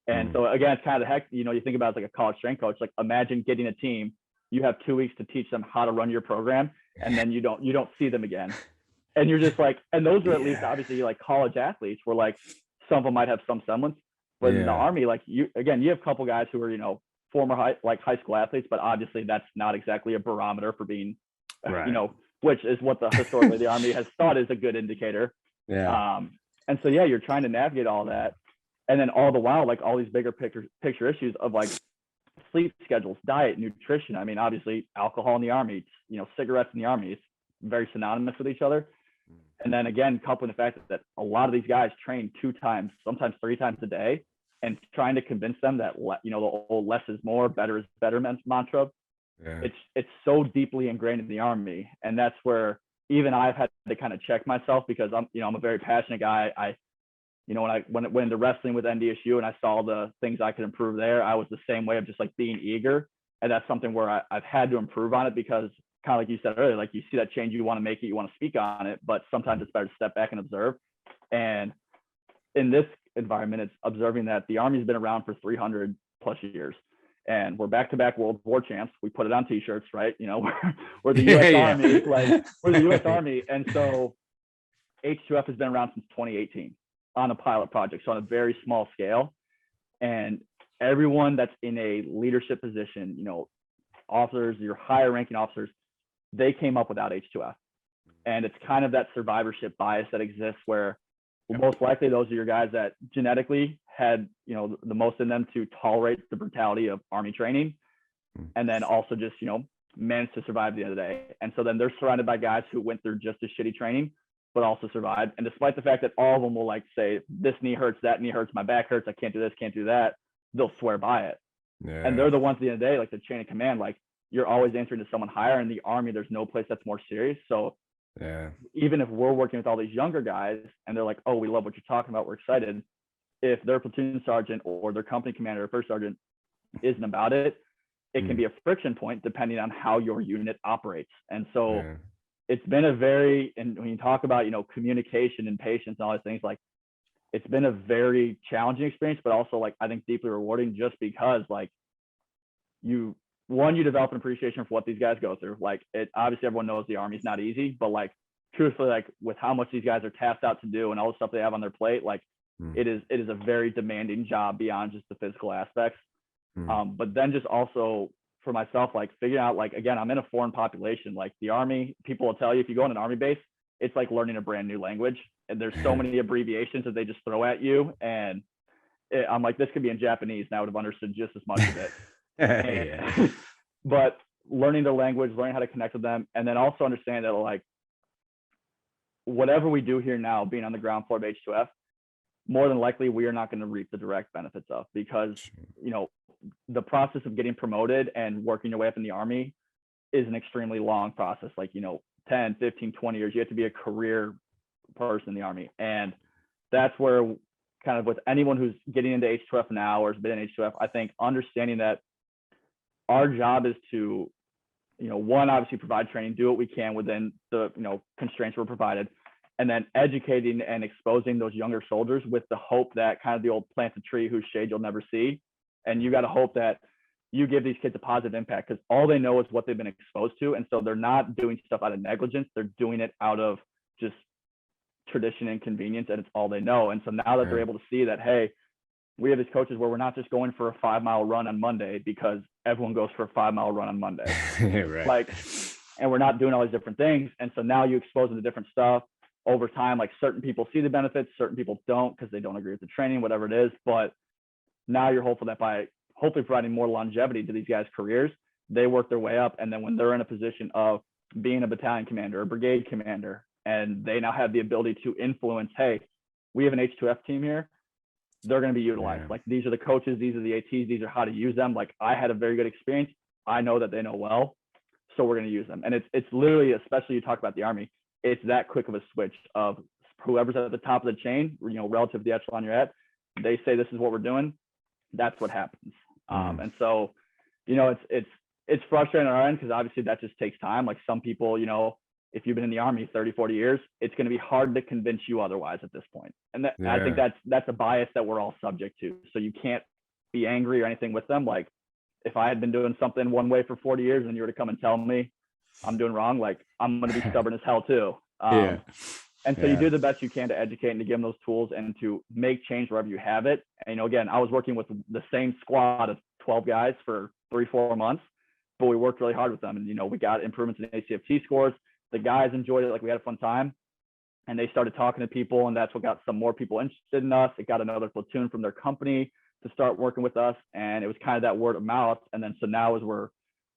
And so again, it's kind of the heck, you know, you think about it like a college strength coach. Like, imagine getting a team, you have 2 weeks to teach them how to run your program, and then you don't see them again. And you're just like, and those are at least obviously like college athletes where like some of them might have some semblance, but in the Army, like you have a couple guys who are, you know, former high school athletes, but obviously that's not exactly a barometer for being, you know, which is what historically the Army has thought is a good indicator. And so, you're trying to navigate all that. And then all the while, like all these bigger picture issues of like sleep schedules, diet, nutrition. I mean, obviously alcohol in the Army, you know, cigarettes in the Army, it's very synonymous with each other. And then again, coupling the fact that a lot of these guys train 2 times, sometimes 3 times a day, and trying to convince them that, you know, the old less is more, better is better mantra. It's so deeply ingrained in the Army. And that's where even I've had to kind of check myself, because I'm a very passionate guy. You know, when I went into wrestling with NDSU and I saw the things I could improve there, I was the same way of just like being eager. And that's something where I've had to improve on it, because kind of like you said earlier, like you see that change, you want to make it, you want to speak on it, but sometimes it's better to step back and observe. And in this environment, it's observing that the Army's been around for 300 plus years, and we're back-to-back World War champs. We put it on t-shirts, right? You know, we're the U.S. Army, like we're the U.S. Army. And so H2F has been around since 2018 on a pilot project, so on a very small scale. And everyone that's in a leadership position, you know, officers, your higher ranking officers, they came up without H2F. And it's kind of that survivorship bias that exists where most likely those are your guys that genetically had, you know, the most in them to tolerate the brutality of Army training, and then also just, you know, managed to survive at the end of the day. And so then they're surrounded by guys who went through just as shitty training, but also survived. And despite the fact that all of them will like say, this knee hurts, that knee hurts, my back hurts, I can't do this, can't do that, they'll swear by it. Yeah. And they're the ones at the end of the day, like the chain of command, like you're always answering to someone higher. In the Army, there's no place that's more serious. So even if we're working with all these younger guys and they're like, oh, we love what you're talking about, we're excited. If their platoon sergeant or their company commander or first sergeant isn't about it, it can be a friction point depending on how your unit operates. And so it's been a very, and when you talk about, you know, communication and patience and all these things, like it's been a very challenging experience, but also like, I think deeply rewarding just because like you develop an appreciation for what these guys go through. Like it, obviously everyone knows the Army's not easy, but like truthfully, like with how much these guys are tasked out to do and all the stuff they have on their plate, like it is a very demanding job beyond just the physical aspects. But then just also for myself, like figuring out, like, again, I'm in a foreign population, like the Army, people will tell you, if you go on an Army base, it's like learning a brand new language. And there's so many abbreviations that they just throw at you. And I'm like, this could be in Japanese and I would have understood just as much of it. But learning the language, learning how to connect with them, and then also understand that like, whatever we do here now, being on the ground floor of H2F, more than likely we are not going to reap the direct benefits of, because, you know, the process of getting promoted and working your way up in the Army is an extremely long process. Like, you know, 10, 15, 20 years, you have to be a career person in the Army. And that's where kind of with anyone who's getting into H2F now or has been in H2F, I think understanding that our job is to, you know, one, obviously provide training, do what we can within the, you know, constraints we're provided, and then educating and exposing those younger soldiers with the hope that kind of the old plant a tree whose shade you'll never see. And you got to hope that you give these kids a positive impact, because all they know is what they've been exposed to. And so they're not doing stuff out of negligence. They're doing it out of just tradition and convenience, and it's all they know. And so now that they're able to see that, hey, we have these coaches where we're not just going for a 5-mile run on Monday because everyone goes for a 5-mile run on Monday. Like, and we're not doing all these different things. And so now you expose them to different stuff over time. Like certain people see the benefits, certain people don't because they don't agree with the training, whatever it is. But now you're hopeful that by hopefully providing more longevity to these guys' careers, they work their way up. And then when they're in a position of being a battalion commander or brigade commander, and they now have the ability to influence, hey, we have an H2F team here, they're going to be utilized. Like these are the coaches, these are the ATs, these are how to use them. Like I had a very good experience. I know that they know well, so we're going to use them. And it's literally, especially you talk about the Army, it's that quick of a switch of whoever's at the top of the chain, you know, relative to the echelon you're at, they say this is what we're doing, that's what happens. And so, you know, it's frustrating on our end because obviously that just takes time. Like some people, you know, if you've been in the Army 30, 40 years, it's going to be hard to convince you otherwise at this point. And that, I think that's a bias that we're all subject to. So you can't be angry or anything with them. Like if I had been doing something one way for 40 years and you were to come and tell me I'm doing wrong, like I'm going to be stubborn as hell too. And so you do the best you can to educate and to give them those tools and to make change wherever you have it. And, you know, again, I was working with the same squad of 12 guys for 3-4 months, but we worked really hard with them. And, you know, we got improvements in ACFT scores. The guys enjoyed it. Like we had a fun time, and they started talking to people, and that's what got some more people interested in us. It got another platoon from their company to start working with us. And it was kind of that word of mouth. And then, so now as we're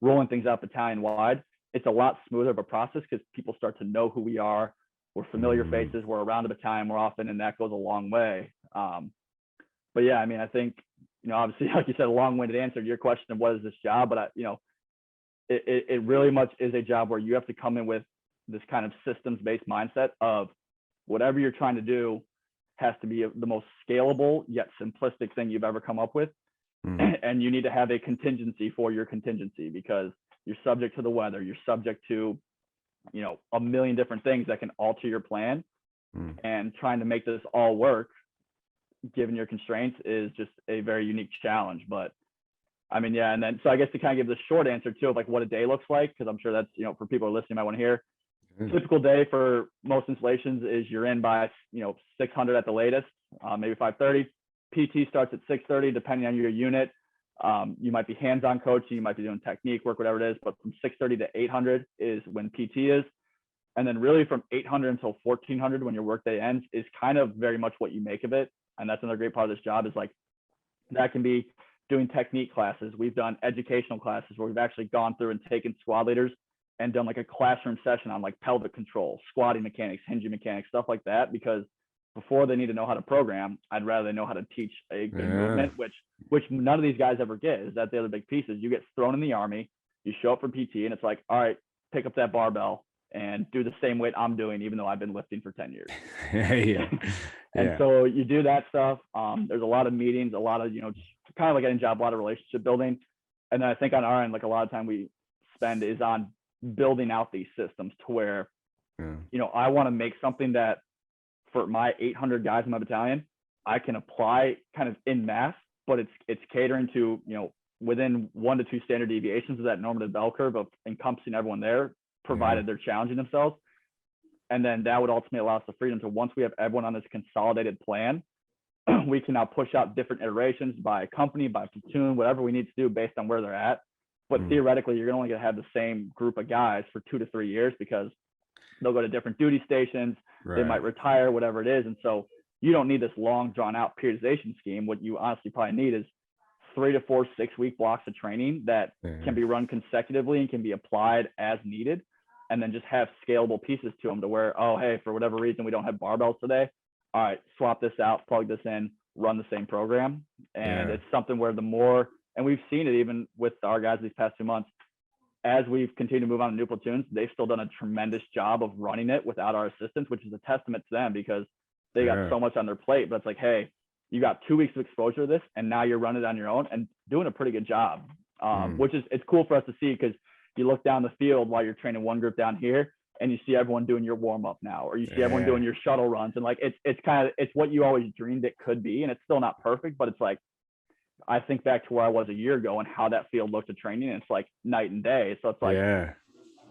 rolling things out battalion wide, it's a lot smoother of a process because people start to know who we are. We're familiar faces. We're around the battalion more often, and that goes a long way. But yeah, I mean, I think, you know, obviously, like you said, a long-winded answer to your question of what is this job, but you know, it really much is a job where you have to come in with this kind of systems-based mindset of whatever you're trying to do has to be the most scalable yet simplistic thing you've ever come up with. And you need to have a contingency for your contingency because you're subject to the weather. You're subject to, you know, a million different things that can alter your plan. And trying to make this all work, given your constraints, is just a very unique challenge. But I mean, yeah. And then, so I guess to kind of give the short answer too of like what a day looks like, because I'm sure that's, you know, for people who are listening, might want to hear. Typical day for most installations is you're in by, you know, 600 at the latest, maybe 5:30. PT starts at 6:30, depending on your unit. You might be hands-on coaching, you might be doing technique work, whatever it is, but from 6:30 to 800 is when PT is. And then really from 800 until 1400, when your workday ends, is kind of very much what you make of it. And that's another great part of this job, is like, that can be doing technique classes. We've done educational classes where we've actually gone through and taken squad leaders and done like a classroom session on like pelvic control, squatting mechanics, hinging mechanics, stuff like that, because before they need to know how to program, I'd rather they know how to teach a good movement, which none of these guys ever get. Is that the other big piece is you get thrown in the Army, you show up for PT, and it's like, all right, pick up that barbell and do the same weight I'm doing, even though I've been lifting for 10 years. And so you do that stuff. There's a lot of meetings, a lot of, just kind of like getting job, a lot of relationship building. And then I think on our end, like a lot of time we spend is on building out these systems to where, I want to make something that for my 800 guys in my battalion, I can apply kind of in mass, but it's catering to, within 1 to 2 standard deviations of that normative bell curve of encompassing everyone there, provided they're challenging themselves. And then that would ultimately allow us the freedom to, once we have everyone on this consolidated plan, we can now push out different iterations by company, by platoon, whatever we need to do based on where they're at. But theoretically, you're only going to have the same group of guys for 2 to 3 years because they'll go to different duty stations. They might retire, whatever it is. And so you don't need this long drawn out periodization scheme. What you honestly probably need is 3 to 4 6-week blocks of training that can be run consecutively and can be applied as needed. And then just have scalable pieces to them to where, oh, hey, for whatever reason, we don't have barbells today. All right, swap this out, plug this in, run the same program. And it's something where the more, and we've seen it even with our guys these past 2 months, as we've continued to move on to new platoons, they've still done a tremendous job of running it without our assistance, which is a testament to them because they got so much on their plate. But it's like, hey, you got 2 weeks of exposure to this, and now you're running it on your own and doing a pretty good job, which is, it's cool for us to see because you look down the field while you're training one group down here and you see everyone doing your warm up now, or you see everyone doing your shuttle runs. And like, it's what you always dreamed it could be. And it's still not perfect, but it's like, I think back to where I was a year ago and how that field looked at training, and it's like night and day. So it's like,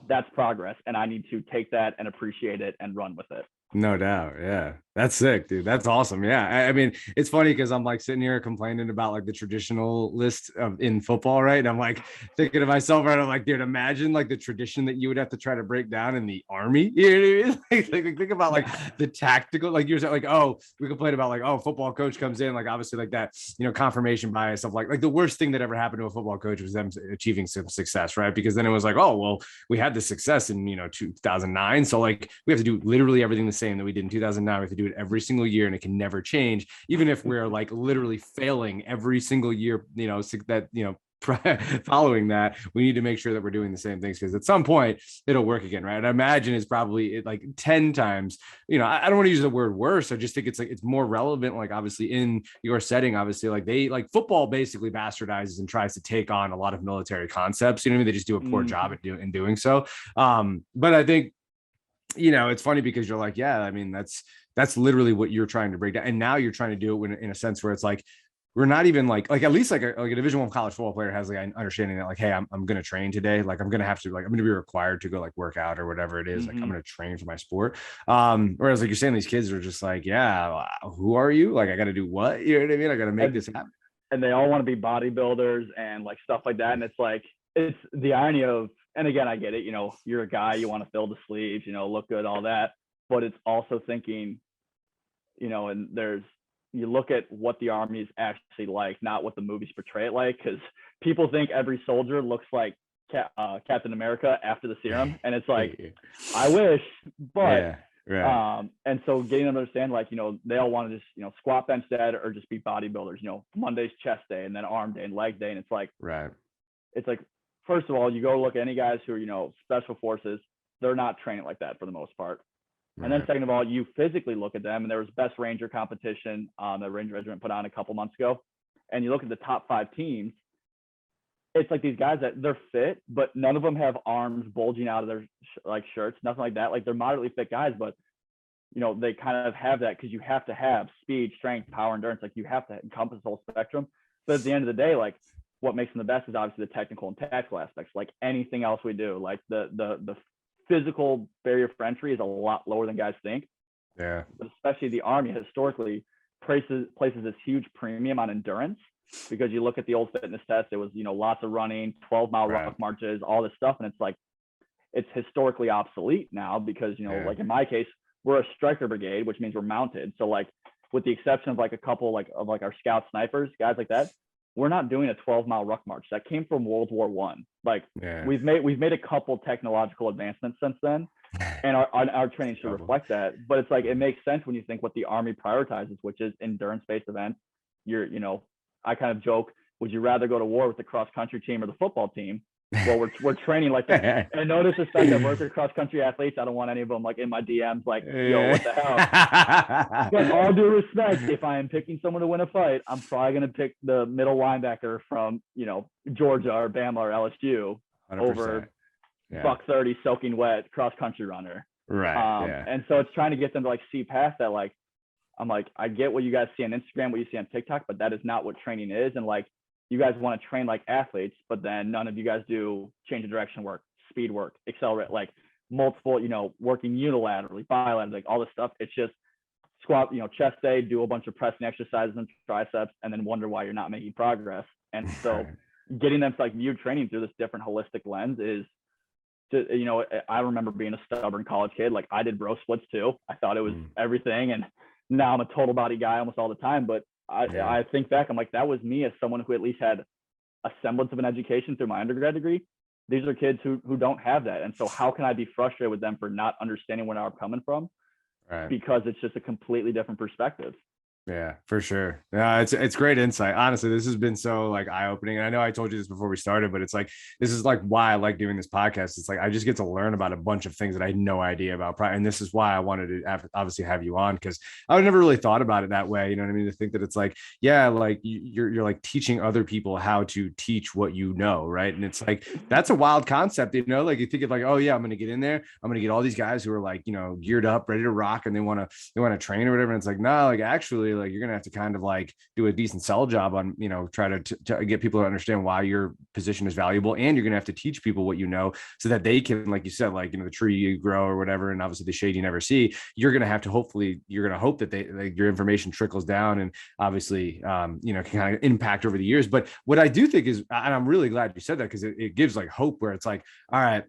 that's progress. And I need to take that and appreciate it and run with it. No doubt. Yeah. That's sick, dude. That's awesome. Yeah. I mean, it's funny because I'm like sitting here complaining about like the traditional list in football, right? And I'm like thinking to myself, right? I'm like, dude, imagine like the tradition that you would have to try to break down in the Army. You know what I mean? Like think about like the tactical, like you're like, oh, we complain about like, oh, football coach comes in, like obviously like that, confirmation bias, stuff like the worst thing that ever happened to a football coach was them achieving some success, right? Because then it was like, oh, well, we had this success in 2009, so like we have to do literally everything the same that we did in 2009. We have to do it every single year, and it can never change, even if we're like literally failing every single year, following that. We need to make sure that we're doing the same things, because at some point it'll work again, right? And I imagine it's probably like 10 times, I don't want to use the word worse. I just think it's like it's more relevant, like obviously in your setting, obviously like they like football basically bastardizes and tries to take on a lot of military concepts, they just do a poor job at doing so. But I think it's funny because you're like, yeah, I mean, that's literally what you're trying to break down. And now you're trying to do it in a sense where it's like, we're not even like at least like a Division I college football player has like an understanding that like, hey, I'm going to train today. Like I'm going to have to, like, I'm going to be required to go like work out or whatever it is. Like I'm going to train for my sport. Whereas like you're saying, these kids are just like, yeah, who are you? Like, I got to do what? You know what I mean? I got to make this happen. And they all want to be bodybuilders and like stuff like that. And it's like, it's the irony of, and again, I get it, you're a guy, you want to fill the sleeves, look good, all that, but it's also thinking, and you look at what the Army is actually like, not what the movies portray it like, because people think every soldier looks like Captain America after the serum, and it's like, I wish, but and so getting them to understand, like, they all want to just squat, bench, dead, or just be bodybuilders. Monday's chest day, and then arm day and leg day, and it's like, it's like, first of all, you go look at any guys who are special forces, they're not training like that for the most part. And then second of all, you physically look at them, and there was best Ranger competition that Ranger Regiment put on a couple months ago, and you look at the top 5 teams, it's like these guys that they're fit, but none of them have arms bulging out of their like shirts, nothing like that. Like they're moderately fit guys, but they kind of have that because you have to have speed, strength, power, endurance. Like you have to encompass the whole spectrum. But at the end of the day, like what makes them the best is obviously the technical and tactical aspects. Like anything else we do, like the physical barrier for entry is a lot lower than guys think. Yeah. But especially the Army historically places this huge premium on endurance, because you look at the old fitness test, it was, lots of running, 12-mile rock marches, all this stuff. And it's like, it's historically obsolete now because, like in my case, we're a striker brigade, which means we're mounted. So like, with the exception of like a couple of our scout snipers, guys like that, we're not doing a 12-mile ruck march. That came from World War I. Like we've made a couple technological advancements since then, and our training should reflect that. But it's like, it makes sense when you think what the Army prioritizes, which is endurance-based events. I kind of joke, would you rather go to war with the cross country team or the football team? Well, we're training like that. And no disrespect, I've worked with cross country athletes. I don't want any of them like in my DMs like, yo, what the hell? But all due respect, if I am picking someone to win a fight, I'm probably gonna pick the middle linebacker from Georgia or Bama or LSU 100%. Over $130 soaking wet cross country runner. Right. And so it's trying to get them to like see past that. Like, I'm like, I get what you guys see on Instagram, what you see on TikTok, but that is not what training is. And like, you guys want to train like athletes, but then none of you guys do change of direction work, speed work, accelerate, like multiple, working unilaterally, bilaterally, like all this stuff. It's just squat, chest day, do a bunch of pressing exercises and triceps, and then wonder why you're not making progress. And so getting them to like view training through this different holistic lens is just, I remember being a stubborn college kid. Like I did bro splits too. I thought it was everything. And now I'm a total body guy almost all the time. But I think back, I'm like, that was me as someone who at least had a semblance of an education through my undergrad degree. These are kids who don't have that. And so how can I be frustrated with them for not understanding where I'm coming from? Right. Because it's just a completely different perspective. Yeah, for sure. Yeah, it's great insight. Honestly, this has been so like eye-opening. And I know I told you this before we started, but it's like, this is like why I like doing this podcast. It's like, I just get to learn about a bunch of things that I had no idea about. And this is why I wanted to obviously have you on, because I never really thought about it that way. You know what I mean? To think that it's like, yeah, like you're like teaching other people how to teach what you know. Right. And it's like, that's a wild concept, like you think of like, oh yeah, I'm going to get in there. I'm going to get all these guys who are like, geared up, ready to rock, and they want to train or whatever. And it's like, no, like actually, like you're gonna have to kind of like do a decent sell job on try to get people to understand why your position is valuable, and you're gonna have to teach people what so that they can, like you said, like the tree you grow or whatever, and obviously the shade you never see, you're gonna hope that they like your information trickles down and obviously can kind of impact over the years. But what I do think is, and I'm really glad you said that, because it gives like hope, where it's like, all right,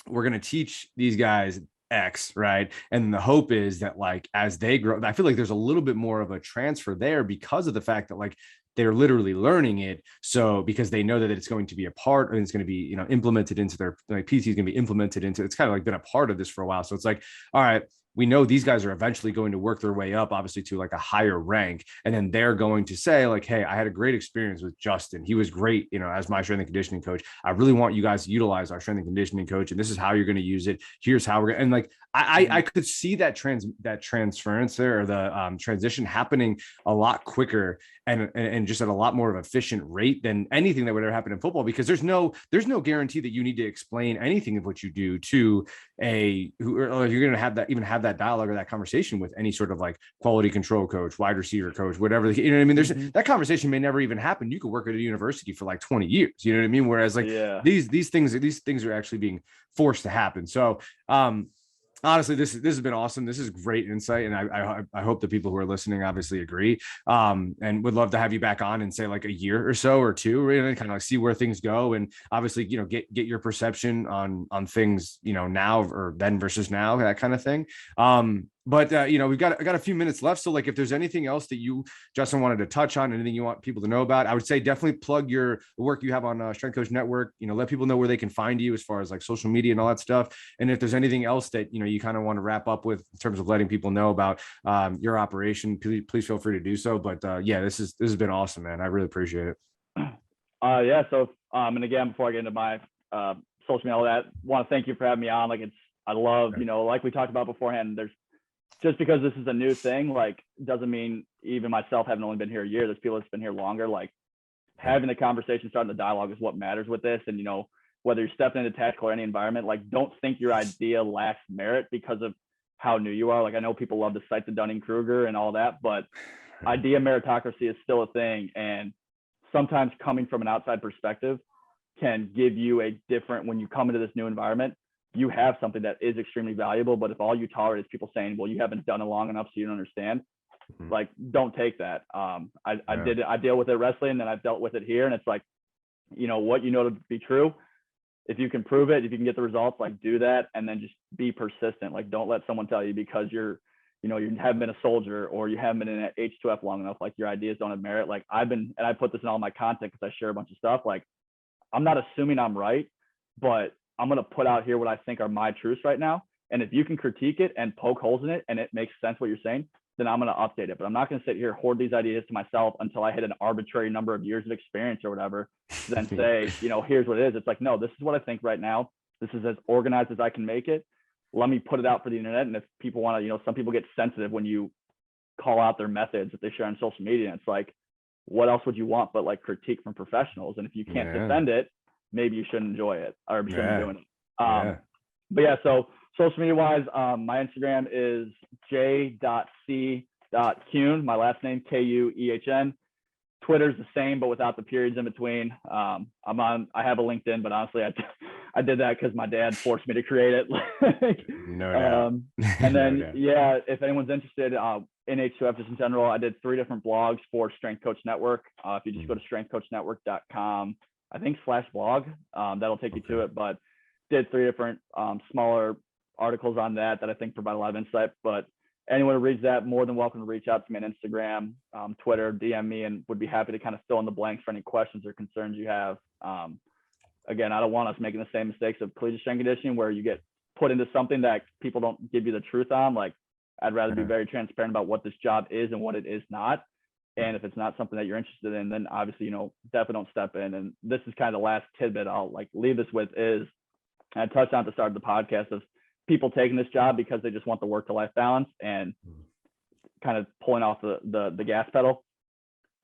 we're gonna teach these guys X, right? And the hope is that like as they grow, I feel like there's a little bit more of a transfer there because of the fact that like they're literally learning it. So because they know that it's going to be a part, and it's going to be implemented into their, like PT is going to be implemented into, it's kind of like been a part of this for a while. So it's like, all right, we know these guys are eventually going to work their way up, obviously, to like a higher rank. And then they're going to say like, hey, I had a great experience with Justin. He was great, as my strength and conditioning coach. I really want you guys to utilize our strength and conditioning coach. And this is how you're going to use it. Here's how we're going to, and like, I could see that transference there, or the transition happening a lot quicker and just at a lot more of efficient rate than anything that would ever happen in football, because there's no guarantee that you need to explain anything of what you do to or you're going to have that dialogue or that conversation with any sort of like quality control coach, wide receiver coach, whatever, what I mean? There's that conversation may never even happen. You could work at a university for like 20 years, you know what I mean? Whereas like these things are actually being forced to happen. So, honestly, this has been awesome. This is great insight, and I hope the people who are listening obviously agree. And would love to have you back on in say like a year or so or two, really kind of like see where things go, and obviously get your perception on things now or then versus now, that kind of thing. But we've got a few minutes left. So like if there's anything else that you, Justin, wanted to touch on, anything you want people to know about, I would say definitely plug the work you have on Strength Coach Network. Let people know where they can find you as far as like social media and all that stuff. And if there's anything else that, you kind of want to wrap up with in terms of letting people know about your operation, please feel free to do so. But this has been awesome, man. I really appreciate it. So and again, before I get into my social media, all that, want to thank you for having me on. Like I love, like we talked about beforehand, just because this is a new thing, like doesn't mean, even myself having only been here a year, there's people that's been here longer, like having the conversation, starting the dialogue is what matters with this. And, whether you're stepping into tactical or any environment, like don't think your idea lacks merit because of how new you are. Like I know people love to cite the Dunning-Kruger and all that, but idea meritocracy is still a thing. And sometimes coming from an outside perspective can give you when you come into this new environment, you have something that is extremely valuable. But if all you tolerate is people saying, well, you haven't done it long enough, so you don't understand, like, don't take that. I deal with it wrestling, and then I've dealt with it here. And it's like, what to be true. If you can prove it, if you can get the results, like do that, and then just be persistent. Like don't let someone tell you because you're, you know, you haven't been a soldier or you haven't been in H2F long enough, like your ideas don't have merit. Like and I put this in all my content because I share a bunch of stuff. Like, I'm not assuming I'm right, but I'm going to put out here what I think are my truths right now. And if you can critique it and poke holes in it and it makes sense what you're saying, then I'm going to update it. But I'm not going to sit here, hoard these ideas to myself until I hit an arbitrary number of years of experience or whatever, then say, you know, here's what it is. It's like, no, this is what I think right now. This is as organized as I can make it. Let me put it out for the internet. And if people want to, you know, some people get sensitive when you call out their methods that they share on social media. And it's like, what else would you want but like critique from professionals? And if you can't defend it, maybe you shouldn't enjoy it or shouldn't be doing it. But yeah, so social media wise, my Instagram is j.c.kuehn, my last name, Kuehn. Twitter's the same, but without the periods in between. I have a LinkedIn, but honestly, I did that because my dad forced me to create it. No doubt. And then, yeah, if anyone's interested in H2F just in general, I did 3 different blogs for Strength Coach Network. If you just go to strengthcoachnetwork.com, I think /blog, that'll take you to it. But did 3 different smaller articles on that I think provide a lot of insight. But anyone who reads that, more than welcome to reach out to me on Instagram, Twitter, DM me, and would be happy to kind of fill in the blanks for any questions or concerns you have. Again, I don't want us making the same mistakes of collegiate strength conditioning where you get put into something that people don't give you the truth on. Like, I'd rather be very transparent about what this job is and what it is not. And if it's not something that you're interested in, then obviously, you know, definitely don't step in. And this is kind of the last tidbit I'll like leave this with is, I touched on at the start of the podcast, of people taking this job because they just want the work to life balance and kind of pulling off the gas pedal.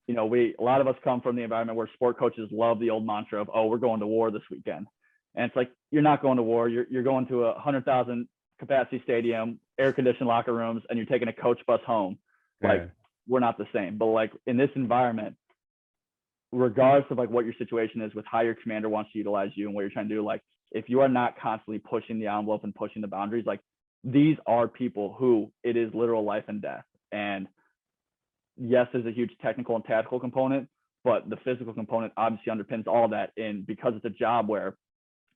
You know, a lot of us come from the environment where sport coaches love the old mantra of, oh, we're going to war this weekend. And it's like, you're not going to war. You're going to a 100,000 capacity stadium, air conditioned locker rooms, and you're taking a coach bus home. Like, we're not the same. But like in this environment, regardless of like what your situation is with how your commander wants to utilize you and what you're trying to do, like, if you are not constantly pushing the envelope and pushing the boundaries, like, these are people who it is literal life and death. And yes, there's a huge technical and tactical component, but the physical component obviously underpins all that. And because it's a job where,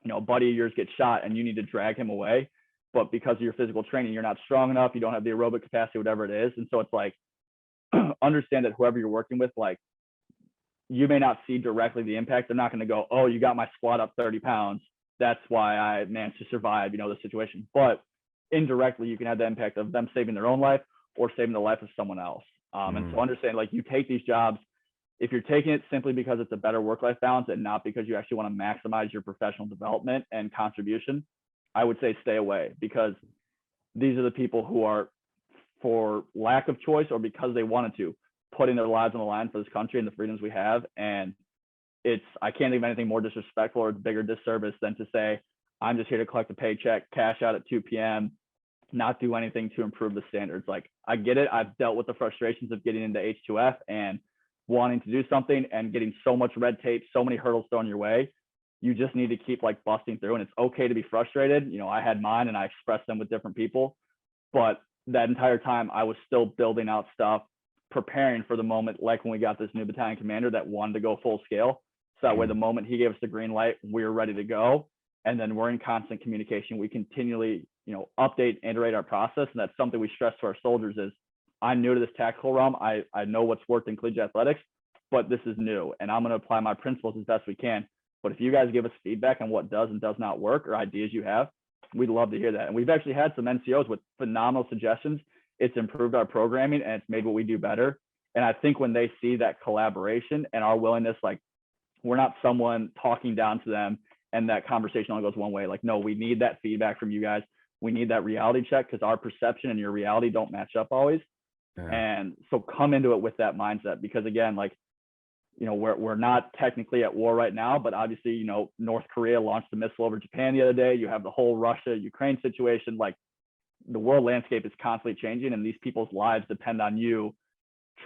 you know, a buddy of yours gets shot and you need to drag him away, but because of your physical training, you're not strong enough, you don't have the aerobic capacity, whatever it is. And so it's like, understand that whoever you're working with, like, you may not see directly the impact. They're not going to go, oh, you got my squat up 30 pounds. That's why I managed to survive, you know, the situation. But indirectly, you can have the impact of them saving their own life or saving the life of someone else. And so understand, like, you take these jobs, if you're taking it simply because it's a better work-life balance and not because you actually want to maximize your professional development and contribution, I would say stay away, because these are the people who are, for lack of choice or because they wanted to, putting their lives on the line for this country and the freedoms we have. And I can't think of anything more disrespectful or bigger disservice than to say, I'm just here to collect a paycheck, cash out at 2 p.m., not do anything to improve the standards. Like, I get it. I've dealt with the frustrations of getting into H2F and wanting to do something and getting so much red tape, so many hurdles thrown your way. You just need to keep like busting through, and it's okay to be frustrated. You know, I had mine and I expressed them with different people, but that entire time I was still building out stuff, preparing for the moment, like when we got this new battalion commander that wanted to go full scale. So that way, the moment he gave us the green light, we were ready to go. And then we're in constant communication. We continually, you know, update and iterate our process. And that's something we stress to our soldiers is, I'm new to this tactical realm. I know what's worked in collegiate athletics, but this is new. And I'm going to apply my principles as best we can. But if you guys give us feedback on what does and does not work or ideas you have, we'd love to hear that. And we've actually had some NCOs with phenomenal suggestions. It's improved our programming and it's made what we do better. And I think when they see that collaboration and our willingness, like, we're not someone talking down to them and that conversation only goes one way. Like, no, we need that feedback from you guys. We need that reality check, because our perception and your reality don't match up always. And so come into it with that mindset, because again, like, you know, we're not technically at war right now, but obviously, you know, North Korea launched a missile over Japan the other day. You have the whole Russia-Ukraine situation. Like, the world landscape is constantly changing, and these people's lives depend on you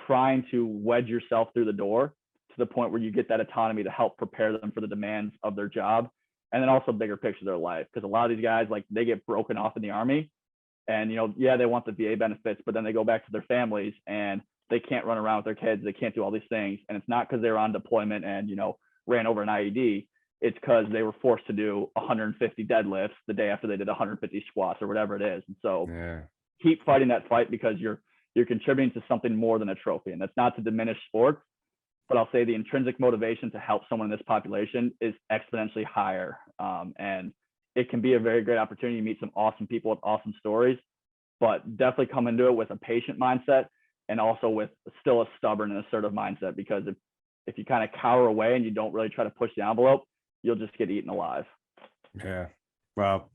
trying to wedge yourself through the door to the point where you get that autonomy to help prepare them for the demands of their job. And then also bigger picture of their life. Because a lot of these guys, like, they get broken off in the Army and, you know, yeah, they want the VA benefits, but then they go back to their families and they can't run around with their kids. They can't do all these things. And it's not because they were on deployment and, you know, ran over an IED. It's because they were forced to do 150 deadlifts the day after they did 150 squats or whatever it is. And so keep fighting that fight because you're contributing to something more than a trophy. And that's not to diminish sports, but I'll say the intrinsic motivation to help someone in this population is exponentially higher. And it can be a very great opportunity to meet some awesome people with awesome stories, but definitely come into it with a patient mindset and also with still a stubborn and assertive mindset, because if you kind of cower away and you don't really try to push the envelope, you'll just get eaten alive. Yeah. Well,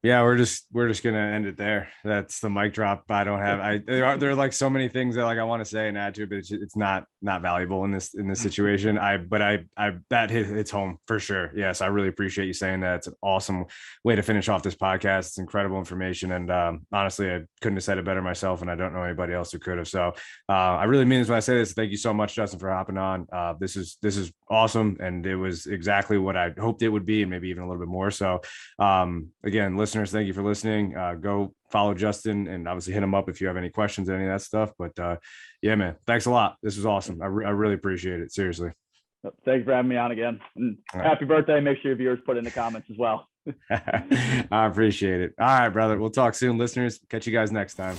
yeah, we're just gonna end it there. That's the mic drop. There are like so many things that like I want to say and add to it, but it's not valuable in this situation. That hits home for sure. Yes, I really appreciate you saying that. It's an awesome way to finish off this podcast. It's incredible information, and honestly, I couldn't have said it better myself, and I don't know anybody else who could have. So I really mean this when I say this. Thank you so much, Justin, for hopping on. This is awesome, and it was exactly what I hoped it would be, and maybe even a little bit more. So again, listeners, thank you for listening. Go follow Justin and obviously hit him up if you have any questions, any of that stuff. But yeah, man, thanks a lot. This was awesome. I really appreciate it. Seriously. Thanks for having me on again. And happy birthday. Make sure your viewers put in the comments as well. I appreciate it. All right, brother. We'll talk soon, listeners. Catch you guys next time.